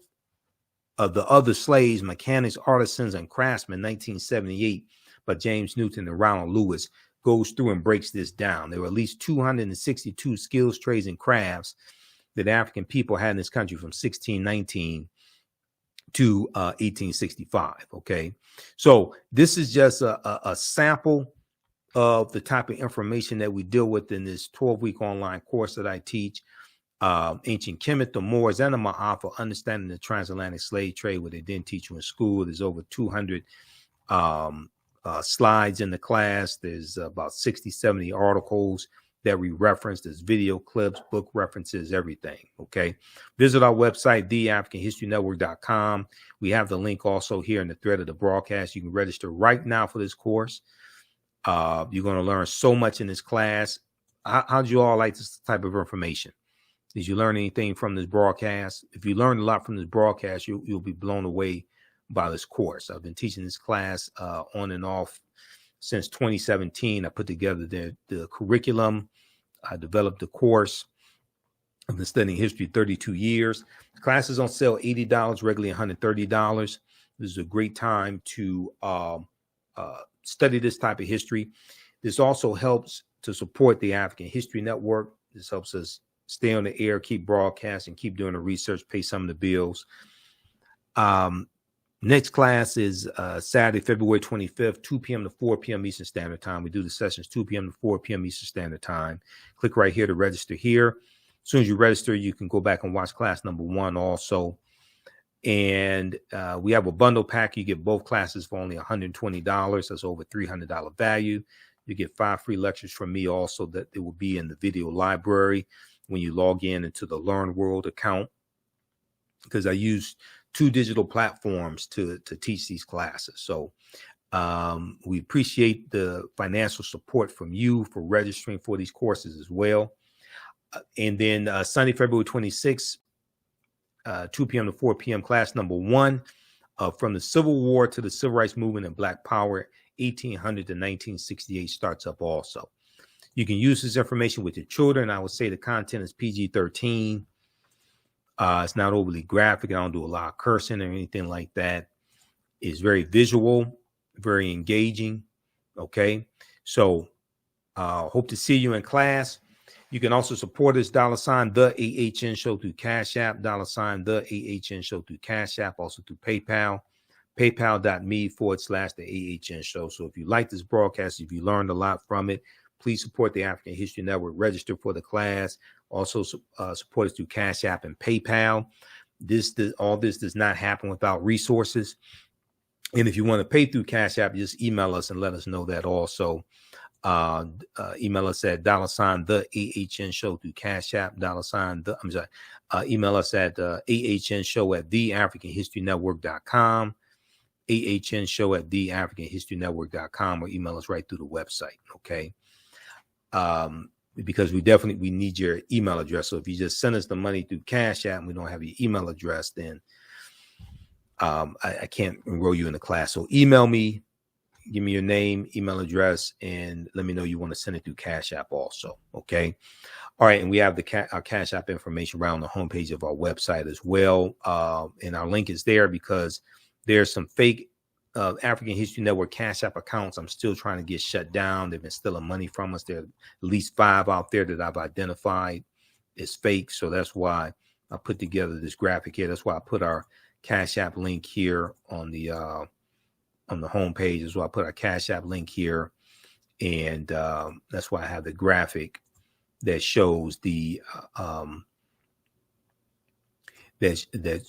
of the other slaves, mechanics, artisans, and craftsmen, 1978, by James Newton and Ronald Lewis, goes through and breaks this down. There were at least 262 skills, trades, and crafts that African people had in this country from 1619 to 1865. Okay, so this is just a sample of the type of information that we deal with in this 12-week online course that I teach. Ancient Kemet, the Moors, and the Ma'afa, understanding the transatlantic slave trade, what they didn't teach you in school. There's over 200 slides in the class. There's about 60, 70 articles that we reference. There's video clips, book references, everything. Okay. Visit our website, theafricanhistorynetwork.com. We have the link also here in the thread of the broadcast. You can register right now for this course. You're going to learn so much in this class. How'd you all like this type of information? Did you learn anything from this broadcast? If you learned a lot from this broadcast, you'll be blown away by this course. I've been teaching this class on and off since 2017. I put together the curriculum. I developed the course. I've been studying history 32 years. The class is on sale $80, regularly $130. This is a great time to study this type of history. This also helps to support the African History Network. This helps us stay on the air, keep broadcasting, keep doing the research, pay some of the bills. Next class is Saturday, February 25th, 2 p.m. to 4 p.m. Eastern Standard Time. We do the sessions 2 p.m. to 4 p.m. Eastern Standard Time. Click right here to register here. As soon as you register, you can go back and watch class number 1 also. And we have a bundle pack. You get both classes for only $120. That's over $300 value. You get 5 free lectures from me also that it will be in the video library when you log in into the Learn World account, because I use 2 digital platforms to teach these classes. So we appreciate the financial support from you for registering for these courses as well. And then Sunday, February 26th, 2 p.m. to 4 p.m. class number 1, from the Civil War to the Civil Rights Movement and Black Power, 1800 to 1968 starts up also. You can use this information with your children. I would say the content is PG-13. It's not overly graphic. I don't do a lot of cursing or anything like that. It's very visual, very engaging. Okay. So hope to see you in class. You can also support us, $ the AHN Show through Cash App, $ the AHN Show through Cash App, also through PayPal, paypal.me/the AHN Show. So if you like this broadcast, if you learned a lot from it, please support the African History Network. Register for the class. Also support us through Cash App and PayPal. All this does not happen without resources. And if you want to pay through Cash App, just email us and let us know that also. Email us at $ the AHN Show through Cash App, email us at AHN Show at theafricanhistorynetwork.com, AHN Show at theafricanhistorynetwork.com, or email us right through the website. Okay. Because we need your email address. So if you just send us the money through Cash App and we don't have your email address, then I can't enroll you in the class. So email me, give me your name, email address, and let me know you want to send it through Cash App also. Okay. All right. And we have our Cash App information right on the homepage of our website as well. And our link is there because there's some fake African History Network Cash App accounts I'm still trying to get shut down. They've been stealing money from us. There are at least 5 out there that I've identified as fake. So that's why I put together this graphic here. That's why I put our Cash App link here on the homepage. That's why I put our Cash App link here. And that's why I have the graphic that shows the that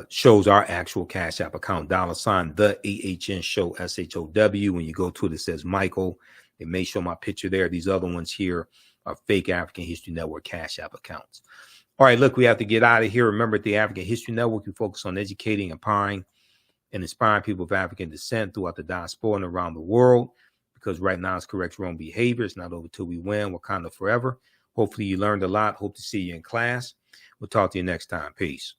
shows our actual Cash App account, $ the AHN Show, SHOW. When you go to it, it says Michael. It may show my picture there. These other ones here are fake African History Network Cash App accounts. All right, look, we have to get out of here. Remember, at the African History Network, we focus on educating, empowering, and inspiring people of African descent throughout the diaspora and around the world, because right now it's correct wrong behavior. It's not over till we win. Wakanda forever. Hopefully you learned a lot. Hope to see you in class. We'll talk to you next time. Peace.